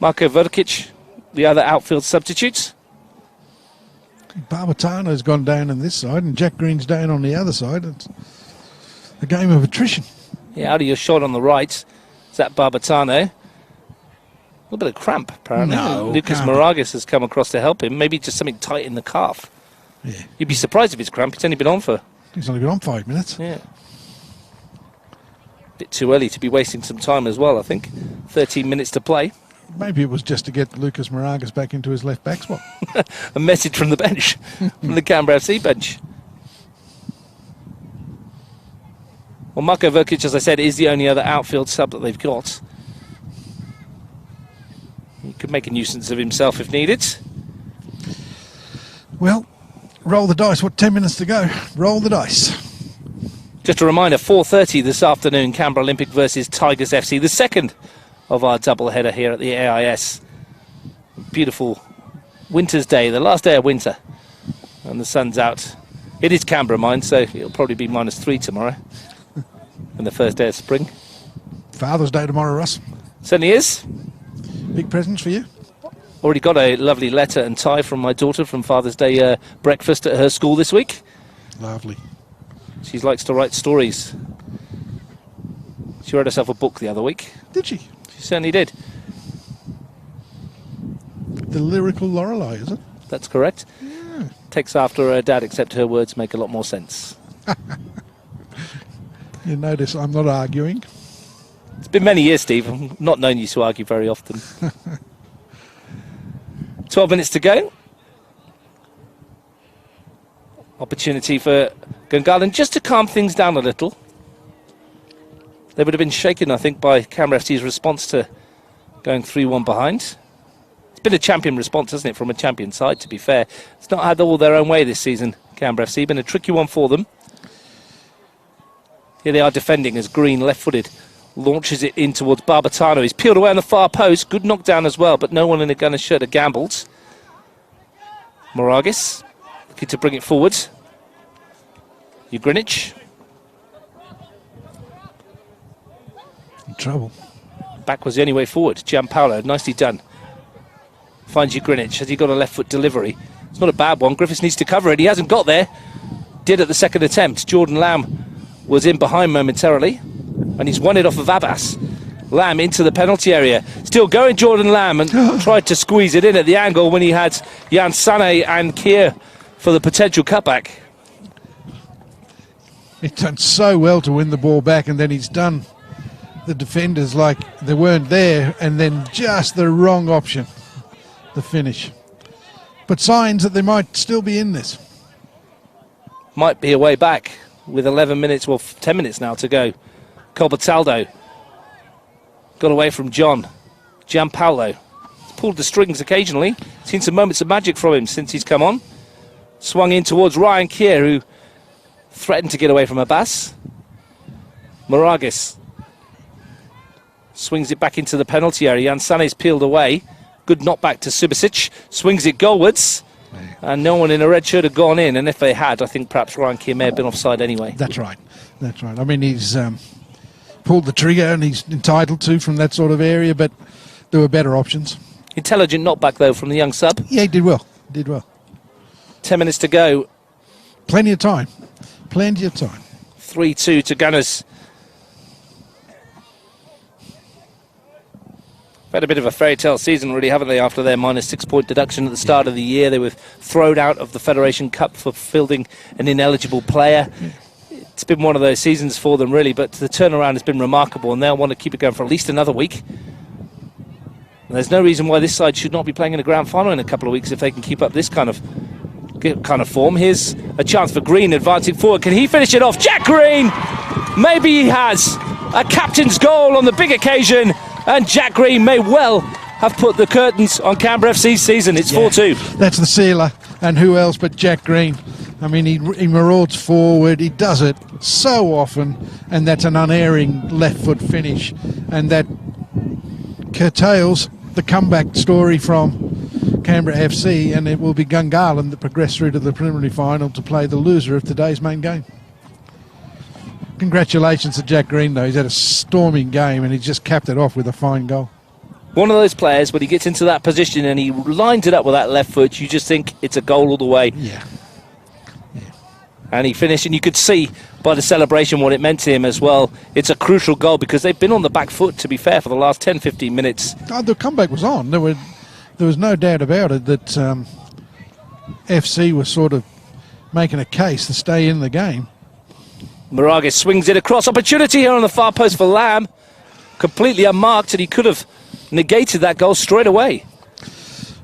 Marko Vrkic, the other outfield substitutes. Barbatano's gone down on this side and Jack Green's down on the other side. It's a game of attrition. Yeah, out of your shot on the right. Zap Barbatano. A little bit of cramp, apparently. No, Lucas Moragas has come across to help him. Maybe just something tight in the calf. Yeah. You'd be surprised if it's cramp. It's only been on for... He's only been on 5 minutes. Yeah. Bit too early to be wasting some time as well, I think. 13 minutes to play. Maybe it was just to get Lucas Moragas back into his left back spot. A message from the bench, from the Canberra FC bench. Well, Marko Vrkic, as I said, is the only other outfield sub that they've got. He could make a nuisance of himself if needed. Well, roll the dice. 10 minutes to go? Roll the dice. Just a reminder, 4:30 this afternoon, Canberra Olympic versus Tigers FC, the second of our double-header here at the AIS. Beautiful winter's day, the last day of winter. And the sun's out. It is Canberra, mind, so it'll probably be -3 tomorrow. And the first day of spring. Father's Day tomorrow, Russ. Certainly is. Big presents for you. Already got a lovely letter and tie from my daughter from Father's Day breakfast at her school this week. Lovely. She likes to write stories. She wrote herself a book the other week. Did she? She certainly did. The Lyrical Lorelei, is it? That's correct. Yeah. Takes after her dad, except her words make a lot more sense. You notice I'm not arguing. It's been many years, Steve. I've not known you to argue very often. 12 minutes to go. Opportunity for Gungahlin just to calm things down a little. They would have been shaken, I think, by Canberra FC's response to going 3-1 behind. It's been a champion response, hasn't it, from a champion side, to be fair. It's not had all their own way this season, Canberra FC. Been a tricky one for them. Here they are defending as Green, left-footed, launches it in towards Barbatano. He's peeled away on the far post. Good knockdown as well, but no one in a Gunner shirt had gambled. Moragas looking to bring it forward. Ugrinic. In trouble. Back was the only way forward. Gianpaolo, nicely done. Finds Ugrinic. Has he got a left foot delivery? It's not a bad one. Griffiths needs to cover it. He hasn't got there. Did at the second attempt. Jordan Lamb was in behind momentarily, and he's won it off of Abbas. Lamb into the penalty area. Still going, Jordan Lamb, and tried to squeeze it in at the angle when he had Jan Sane and Kier for the potential cutback. He's done so well to win the ball back, and then he's done the defenders like they weren't there, and then just the wrong option, the finish. But signs that they might still be in this. Might be a way back with 11 minutes, well, 10 minutes now to go. Colbertaldo got away from John. Gianpaolo pulled the strings occasionally. Seen some moments of magic from him since he's come on. Swung in towards Ryan Kier, who threatened to get away from Abbas. Moragas swings it back into the penalty area. Jansane's peeled away. Good knockback to Subasic. Swings it goalwards. And no one in a red shirt had gone in. And if they had, I think perhaps Ryan Kier may have been offside anyway. That's right. That's right. I mean, he's pulled the trigger and he's entitled to from that sort of area, but there were better options. Intelligent knockback, though, from the young sub. Yeah, he did well. Did well. 10 minutes to go. Plenty of time. Plenty of time. 3-2 to Gunners. Had a bit of a fairy tale season, really, haven't they? After their minus 6-point deduction at the start of the year, they were thrown out of the Federation Cup for fielding an ineligible player. It's been one of those seasons for them, really, but the turnaround has been remarkable, and they'll want to keep it going for at least another week. And there's no reason why this side should not be playing in a grand final in a couple of weeks if they can keep up this kind of form. Here's a chance for Green advancing forward. Can he finish it off? Jack Green! Maybe he has. A captain's goal on the big occasion. And Jack Green may well have put the curtains on Canberra FC's season. It's 4-2. That's the sealer. And who else but Jack Green? I mean, he marauds forward. He does it so often. And that's an unerring left foot finish. And that curtails the comeback story from Canberra FC. And it will be Gungahlin that progress through to the preliminary final to play the loser of today's main game. Congratulations to Jack Green, though. He's had a storming game and he just capped it off with a fine goal. One of those players, when he gets into that position and he lines it up with that left foot, you just think it's a goal all the way. Yeah. And he finished, and you could see by the celebration what it meant to him as well. It's a crucial goal because they've been on the back foot, to be fair, for the last 10-15 minutes. Oh, the comeback was on. There was no doubt about it that FC was sort of making a case to stay in the game. Moraga swings it across. Opportunity here on the far post for Lamb. Completely unmarked, and he could have negated that goal straight away.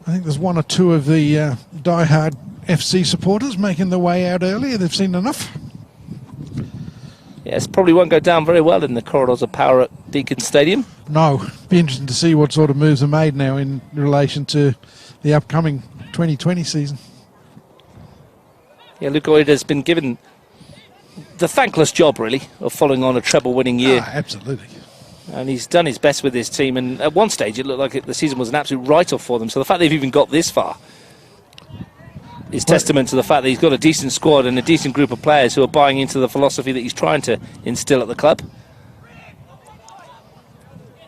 I think there's one or two of the die-hard FC supporters making their way out earlier. They've seen enough. Yes, probably won't go down very well in the corridors of power at Deakin Stadium. No. Be interesting to see what sort of moves are made now in relation to the upcoming 2020 season. Yeah, Luke Oid has been given the thankless job, really, of following on a treble-winning year. Absolutely. And he's done his best with his team, and at one stage it looked like the season was an absolute write-off for them. So the fact they've even got this far is testament to the fact that he's got a decent squad and a decent group of players who are buying into the philosophy that he's trying to instill at the club.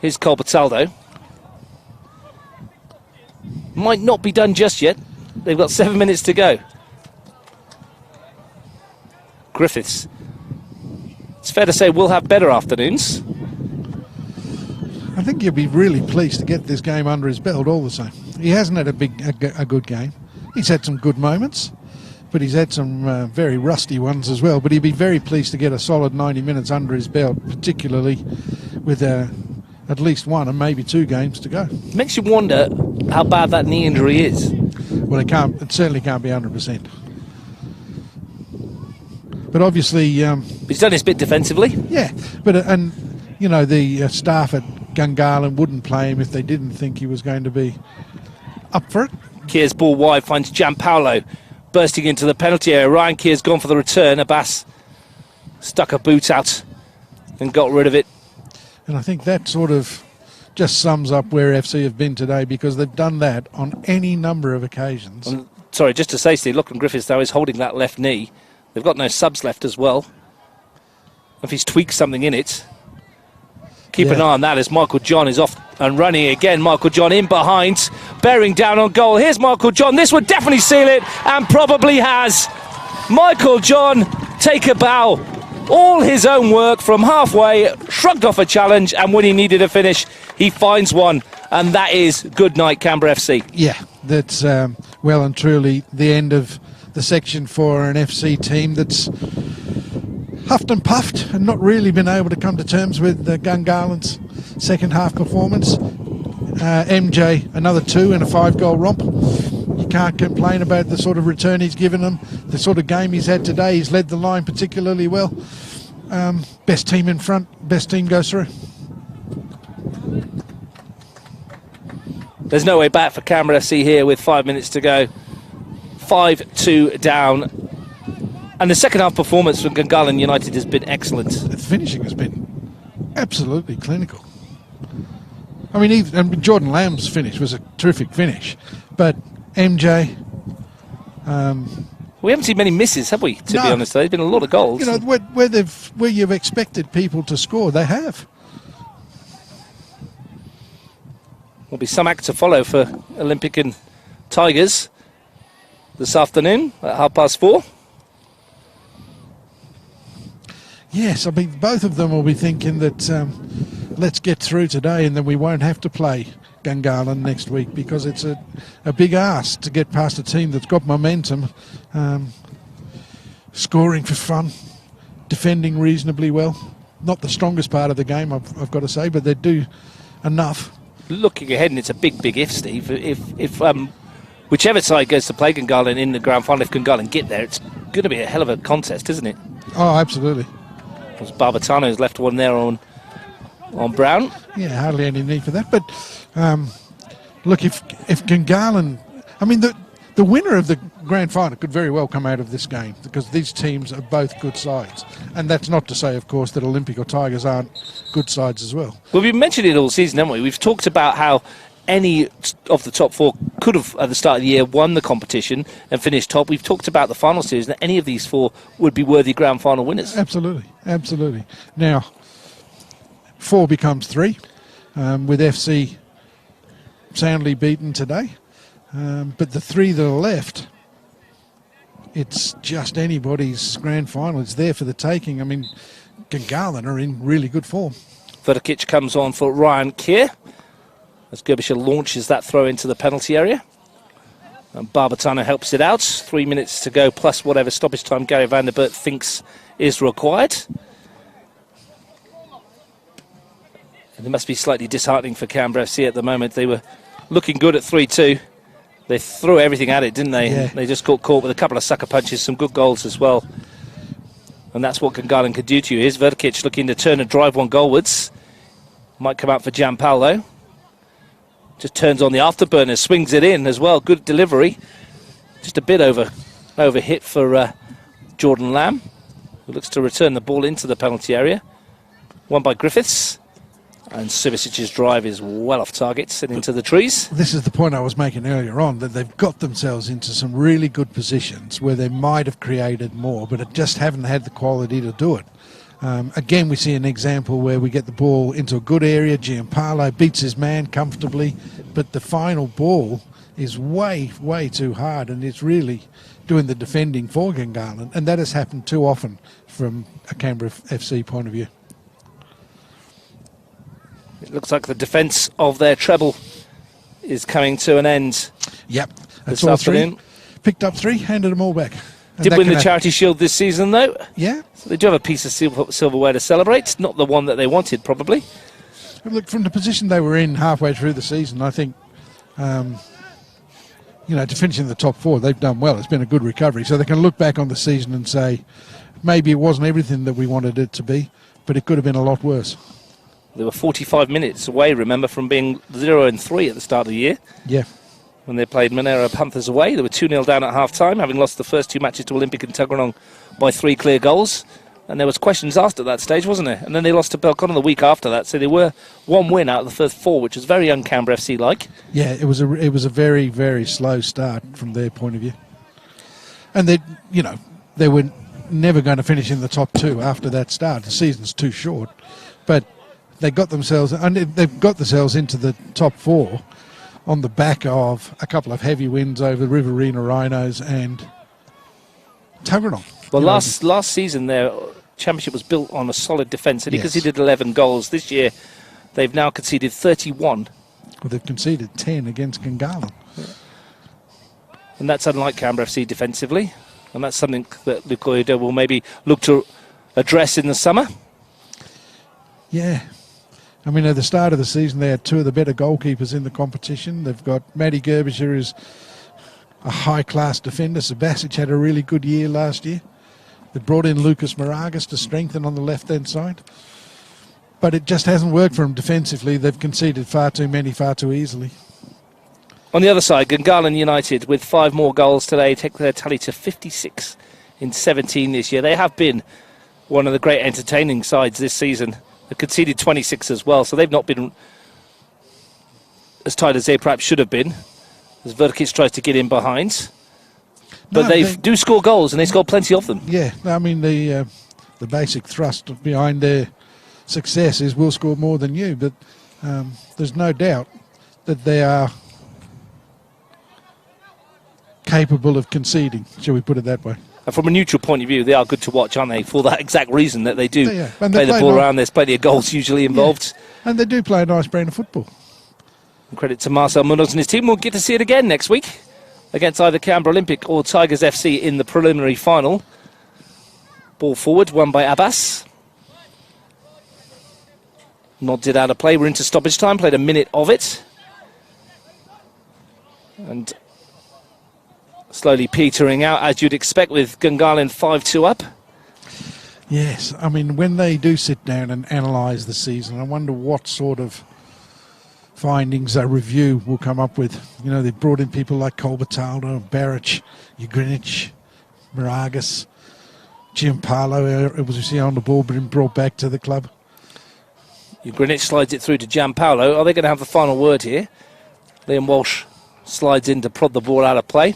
Here's Cole Bataldo. Might not be done just yet. They've got 7 minutes to go. Griffiths. It's fair to say we'll have better afternoons. I think you'll be really pleased to get this game under his belt all the same. He hasn't had a good game. He's had some good moments, but he's had some very rusty ones as well. But he'd be very pleased to get a solid 90 minutes under his belt, particularly with at least one and maybe 2 games to go. Makes you wonder how bad that knee injury is. Well, it certainly can't be 100%. But obviously... he's done his bit defensively. Yeah, but you know, the staff at Gungahlin wouldn't play him if they didn't think he was going to be up for it. Keir's ball wide finds Gianpaolo bursting into the penalty area. Ryan Keir's gone for the return. Abbas stuck a boot out and got rid of it. And I think that sort of just sums up where FC have been today, because they've done that on any number of occasions. Sorry, just to say, Steve, Lachlan Griffiths, though, is holding that left knee. They've got no subs left as well. If he's tweaked something in it, keep an eye on that as Michael John is off and running again. Michael John in behind, bearing down on goal. Here's Michael John. This would definitely seal it, and probably has. Michael John, take a bow. All his own work from halfway, shrugged off a challenge, and when he needed a finish, he finds one. And that is good night, Canberra FC. Yeah, that's well and truly the end of the section for an FC team that's huffed and puffed and not really been able to come to terms with Gungahlin's second half performance. MJ, another 2 and a 5-goal romp. You can't complain about the sort of return he's given them, the sort of game he's had today. He's led the line particularly well. Best team in front, best team goes through. There's no way back for Canberra FC here with 5 minutes to go. 5-2 down. And the second half performance from Gungahlin United has been excellent. The finishing has been absolutely clinical. I mean, Jordan Lamb's finish was a terrific finish, but MJ... we haven't seen many misses, have we, to be honest? There's been a lot of goals. You know, where you've expected people to score, they have. There'll be some act to follow for Olympic and Tigers this afternoon at 4:30. Yes, I mean, both of them will be thinking that let's get through today and then we won't have to play Gungahlin next week, because it's a big ask to get past a team that's got momentum, scoring for fun, defending reasonably well. Not the strongest part of the game, I've got to say, but they do enough. Looking ahead, and it's a big if, Steve. If whichever side goes to play Gungahlin in the grand final, if Gungahlin get there, it's going to be a hell of a contest, isn't it? Oh, absolutely. Because Barbatano's left one there on Brown. Yeah, hardly any need for that. But look, if Gungahlin, I mean, the winner of the grand final could very well come out of this game, because these teams are both good sides. And that's not to say, of course, that Olympic or Tigers aren't good sides as well. Well, we've mentioned it all season, haven't we? We've talked about how any of the top four could have, at the start of the year, won the competition and finished top. We've talked about the final series, that any of these four would be worthy grand final winners. Absolutely, absolutely. Now, 4 becomes 3, with FC soundly beaten today. But the 3 that are left, it's just anybody's grand final. It's there for the taking. I mean, Gungahlin are in really good form. Verkic comes on for Ryan Keir as Gerbisher launches that throw into the penalty area. And Barbatano helps it out. 3 minutes to go, plus whatever stoppage time Gary Vanderbert thinks is required. And it must be slightly disheartening for Canberra FC at the moment. They were looking good at 3-2. They threw everything at it, didn't they? Yeah. They just got caught with a couple of sucker punches, some good goals as well. And that's what Gungahlin could do to you. Here's Verkic looking to turn and drive one goalwards. Might come out for Jampal, though. Just turns on the afterburner, swings it in as well. Good delivery. Just a bit over hit for Jordan Lamb, who looks to return the ball into the penalty area. Won by Griffiths. And Sivicic's drive is well off target and into the trees. This is the point I was making earlier on, that they've got themselves into some really good positions where they might have created more, but it just haven't had the quality to do it. Again, we see an example where we get the ball into a good area. Giampaolo beats his man comfortably, but the final ball is way too hard, and it's really doing the defending for Gungahlin, and that has happened too often from a Canberra FC point of view. It looks like the defence of their treble is coming to an end. Yep, that's this all afternoon. 3. Picked up 3, handed them all back. And Did win the Charity Shield this season, though. Yeah. So they do have a piece of silverware to celebrate. Not the one that they wanted, probably. Look, from the position they were in halfway through the season, I think, to finish in the top 4, they've done well. It's been a good recovery. So they can look back on the season and say, maybe it wasn't everything that we wanted it to be, but it could have been a lot worse. They were 45 minutes away, remember, from being 0-3 at the start of the year. Yeah. When they played Monero Panthers away. They were 2-0 down at half-time, having lost the first 2 matches to Olympic and Tuggeranong by 3 clear goals. And there was questions asked at that stage, wasn't there? And then they lost to Belconnen the week after that. So they were 1 win out of the first 4, which was very un-Canberra FC-like. Yeah, it was a very, very slow start from their point of view. And they were never going to finish in the top 2 after that start. The season's too short. But they've got themselves into the top 4 on the back of a couple of heavy wins over Riverina Rhinos and Tuggeranong. Well, last season their championship was built on a solid defence, and he Yes. conceded 11 goals. This year they've now conceded 31. Well, they've conceded 10 against Gungahlin. And that's unlike Canberra FC defensively. And that's something that Luke Oida will maybe look to address in the summer. Yeah. I mean, at the start of the season, they had 2 of the better goalkeepers in the competition. They've got Matty Gerbisher, who's a high-class defender. Subasic had a really good year last year. They brought in Lucas Moragas to strengthen on the left-hand side. But it just hasn't worked for them defensively. They've conceded far too many, far too easily. On the other side, Gungahlin United, with 5 more goals today, take their tally to 56 in 17 this year. They have been one of the great entertaining sides this season. They've conceded 26 as well, so they've not been as tight as they perhaps should have been, as Verkic tries to get in behind. But they do score goals, and they score plenty of them. Yeah, I mean, the basic thrust behind their success is we'll score more than you, but there's no doubt that they are capable of conceding, shall we put it that way. And from a neutral point of view, they are good to watch, aren't they? For that exact reason that they do And play the ball around. There's plenty of goals usually involved. Yeah. And they do play a nice brand of football. And credit to Marcel Munoz and his team. We'll get to see it again next week against either Canberra Olympic or Tigers FC in the preliminary final. Ball forward, won by Abbas. Nods it out of play. We're into stoppage time. Played a minute of it. And slowly petering out, as you'd expect, with Gungahlin 5-2 up. Yes, I mean, when they do sit down and analyse the season, I wonder what sort of findings a review will come up with. You know, they've brought in people like Colbertaldo, Baric, Ugrinich, Moragas, Giampaolo, it was on the ball, but brought back to the club. Ugrinich slides it through to Giampaolo. Are they going to have the final word here? Liam Walsh slides in to prod the ball out of play.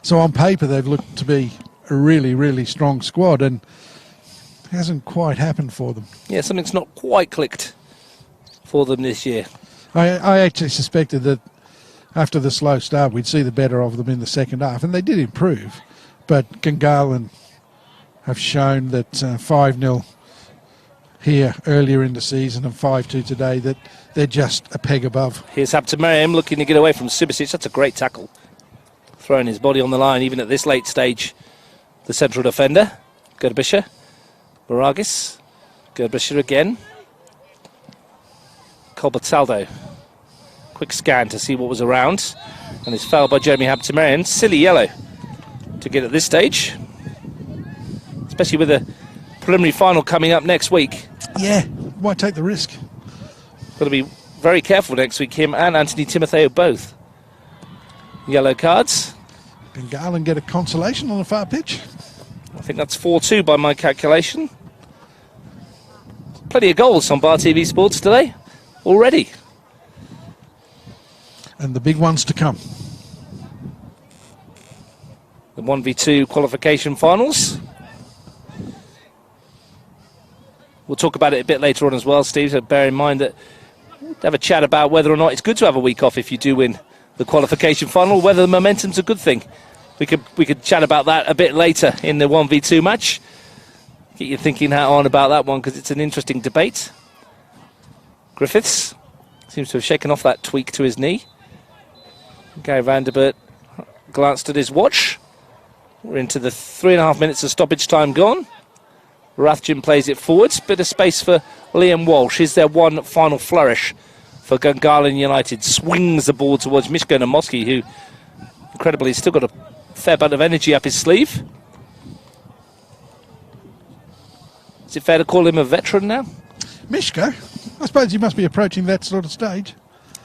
So on paper, they've looked to be a really, really strong squad, and it hasn't quite happened for them. Yeah, something's not quite clicked for them this year. I actually suspected that after the slow start, we'd see the better of them in the second half, and they did improve. But Gungahlin have shown that 5-0 here earlier in the season and 5-2 today, that they're just a peg above. Here's Haptamariam looking to get away from Subasic. That's a great tackle. Throwing his body on the line, even at this late stage. The central defender, Gerbischer. Moragas. Gerbischer again. Colbertaldo. Quick scan to see what was around. And it's fouled by Jeremy Haptamariam. Silly yellow to get at this stage. Especially with the preliminary final coming up next week. Yeah, why take the risk? Got to be very careful next week, him and Anthony Timotheo both. Yellow cards. Gungahlin get a consolation on the far pitch. I think that's 4-2 by my calculation. Plenty of goals on Bar TV Sports today already. And the big ones to come. The 1v2 qualification finals. We'll talk about it a bit later on as well, Steve, so bear in mind that we'll have a chat about whether or not it's good to have a week off if you do win the qualification final, whether the momentum's a good thing. We could chat about that a bit later in the 1v2 match. Get your thinking hat on about that one, because it's an interesting debate. Griffiths seems to have shaken off that tweak to his knee. Gary Vanderbert glanced at his watch. We're into the 3.5 minutes of stoppage time gone. Rathjen plays it forwards. Bit of space for Liam Walsh. Is there one final flourish for Gungahlin United? Swings the ball towards Mishko Namoski, who incredibly has still got a fair bit of energy up his sleeve. Is it fair to call him a veteran now? Mishko? I suppose he must be approaching that sort of stage.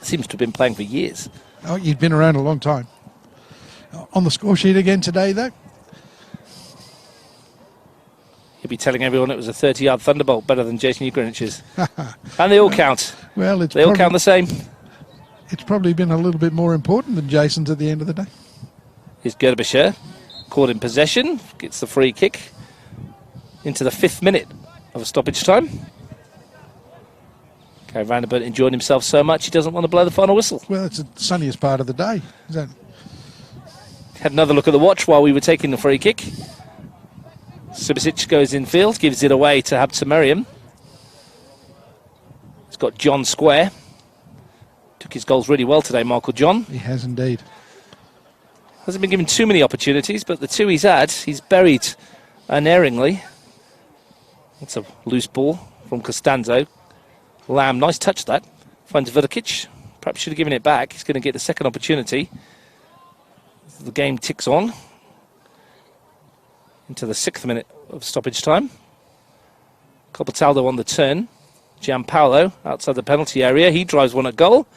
Seems to have been playing for years. Oh, you'd been around a long time. On the score sheet again today, though? He'll be telling everyone it was a 30-yard thunderbolt, better than Jason Ugrinich's. And they all count. Well, they all count the same. It's probably been a little bit more important than Jason's at the end of the day. Here's Gerbischer, caught in possession, gets the free kick into the 5th minute of a stoppage time. Gary Vanderbert enjoyed himself so much he doesn't want to blow the final whistle. Well, it's the sunniest part of the day. Is that? Had another look at the watch while we were taking the free kick. Subasic goes infield, gives it away to Haptamariam. He's got John square. Took his goals really well today, Michael John. He has indeed. Hasn't been given too many opportunities, but the two he's had, he's buried unerringly. That's a loose ball from Costanzo. Lamb, nice touch that. Finds Vidikic. Perhaps should have given it back. He's going to get the second opportunity. The game ticks on into the 6th minute of stoppage time. Colbertaldo on the turn. Giampaolo outside the penalty area. He drives one at goal.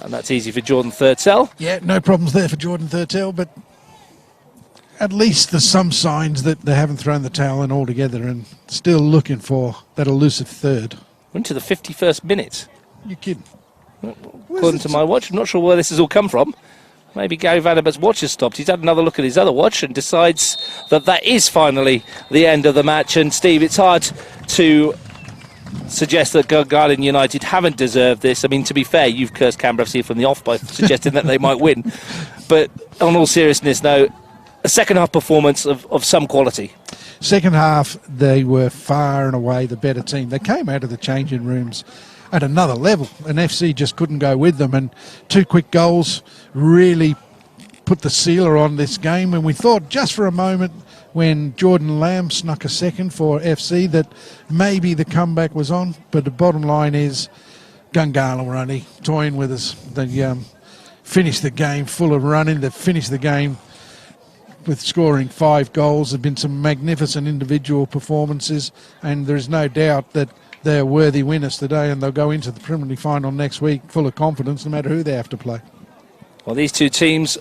And that's easy for Jordan Thurtell. Yeah, no problems there for Jordan Thurtell, but at least there's some signs that they haven't thrown the towel in altogether and still looking for that elusive third. We're into the 51st minute. You kidding? According to my watch, I'm not sure where this has all come from. Maybe Gary Vanderbert's watch has stopped. He's had another look at his other watch and decides that that is finally the end of the match. And Steve, it's hard to suggest that Gungahlin United haven't deserved this. I mean, to be fair, you've cursed Canberra FC from the off by suggesting that they might win. But on all seriousness, no, a second half performance of some quality. Second half, they were far and away the better team. They came out of the changing rooms at another level, and FC just couldn't go with them. And 2 quick goals really put the sealer on this game. And we thought just for a moment, when Jordan Lamb snuck a second for FC, that maybe the comeback was on. But the bottom line is Gungahlin were only toying with us. They finished the game full of running. They finished the game with scoring 5 goals. There have been some magnificent individual performances, and there is no doubt that they're worthy winners today, and they'll go into the preliminary final next week full of confidence no matter who they have to play. Well, these two teams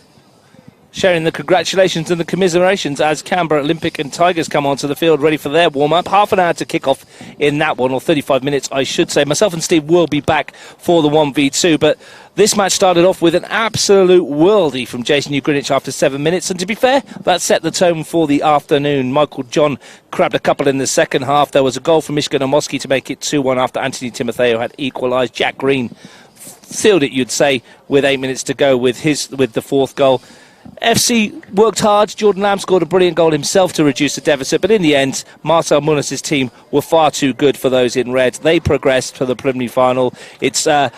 sharing the congratulations and the commiserations as Canberra Olympic and Tigers come onto the field ready for their warm-up. Half an hour to kick off in that one, or 35 minutes I should say. Myself and Steve will be back for the 1v2, but this match started off with an absolute worldie from Jason Greenwich after 7 minutes, and to be fair, that set the tone for the afternoon. Michael John grabbed a couple in the second half. There was a goal from Michigan Omoski to make it 2-1 after Anthony Timotheo had equalised. Jack Green sealed it, you'd say, with 8 minutes to go with the fourth goal. FC worked hard. Jordan Lamb scored a brilliant goal himself to reduce the deficit, but in the end, Marcel Munoz' team were far too good for those in red. They progressed to the preliminary final. It's back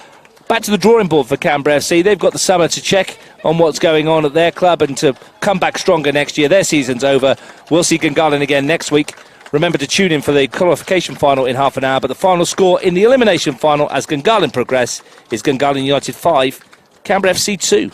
to the drawing board for Canberra FC. They've got the summer to check on what's going on at their club and to come back stronger next year. Their season's over. We'll see Gungahlin again next week. Remember to tune in for the qualification final in half an hour, but the final score in the elimination final as Gungahlin progress is Gungahlin United 5, Canberra FC 2.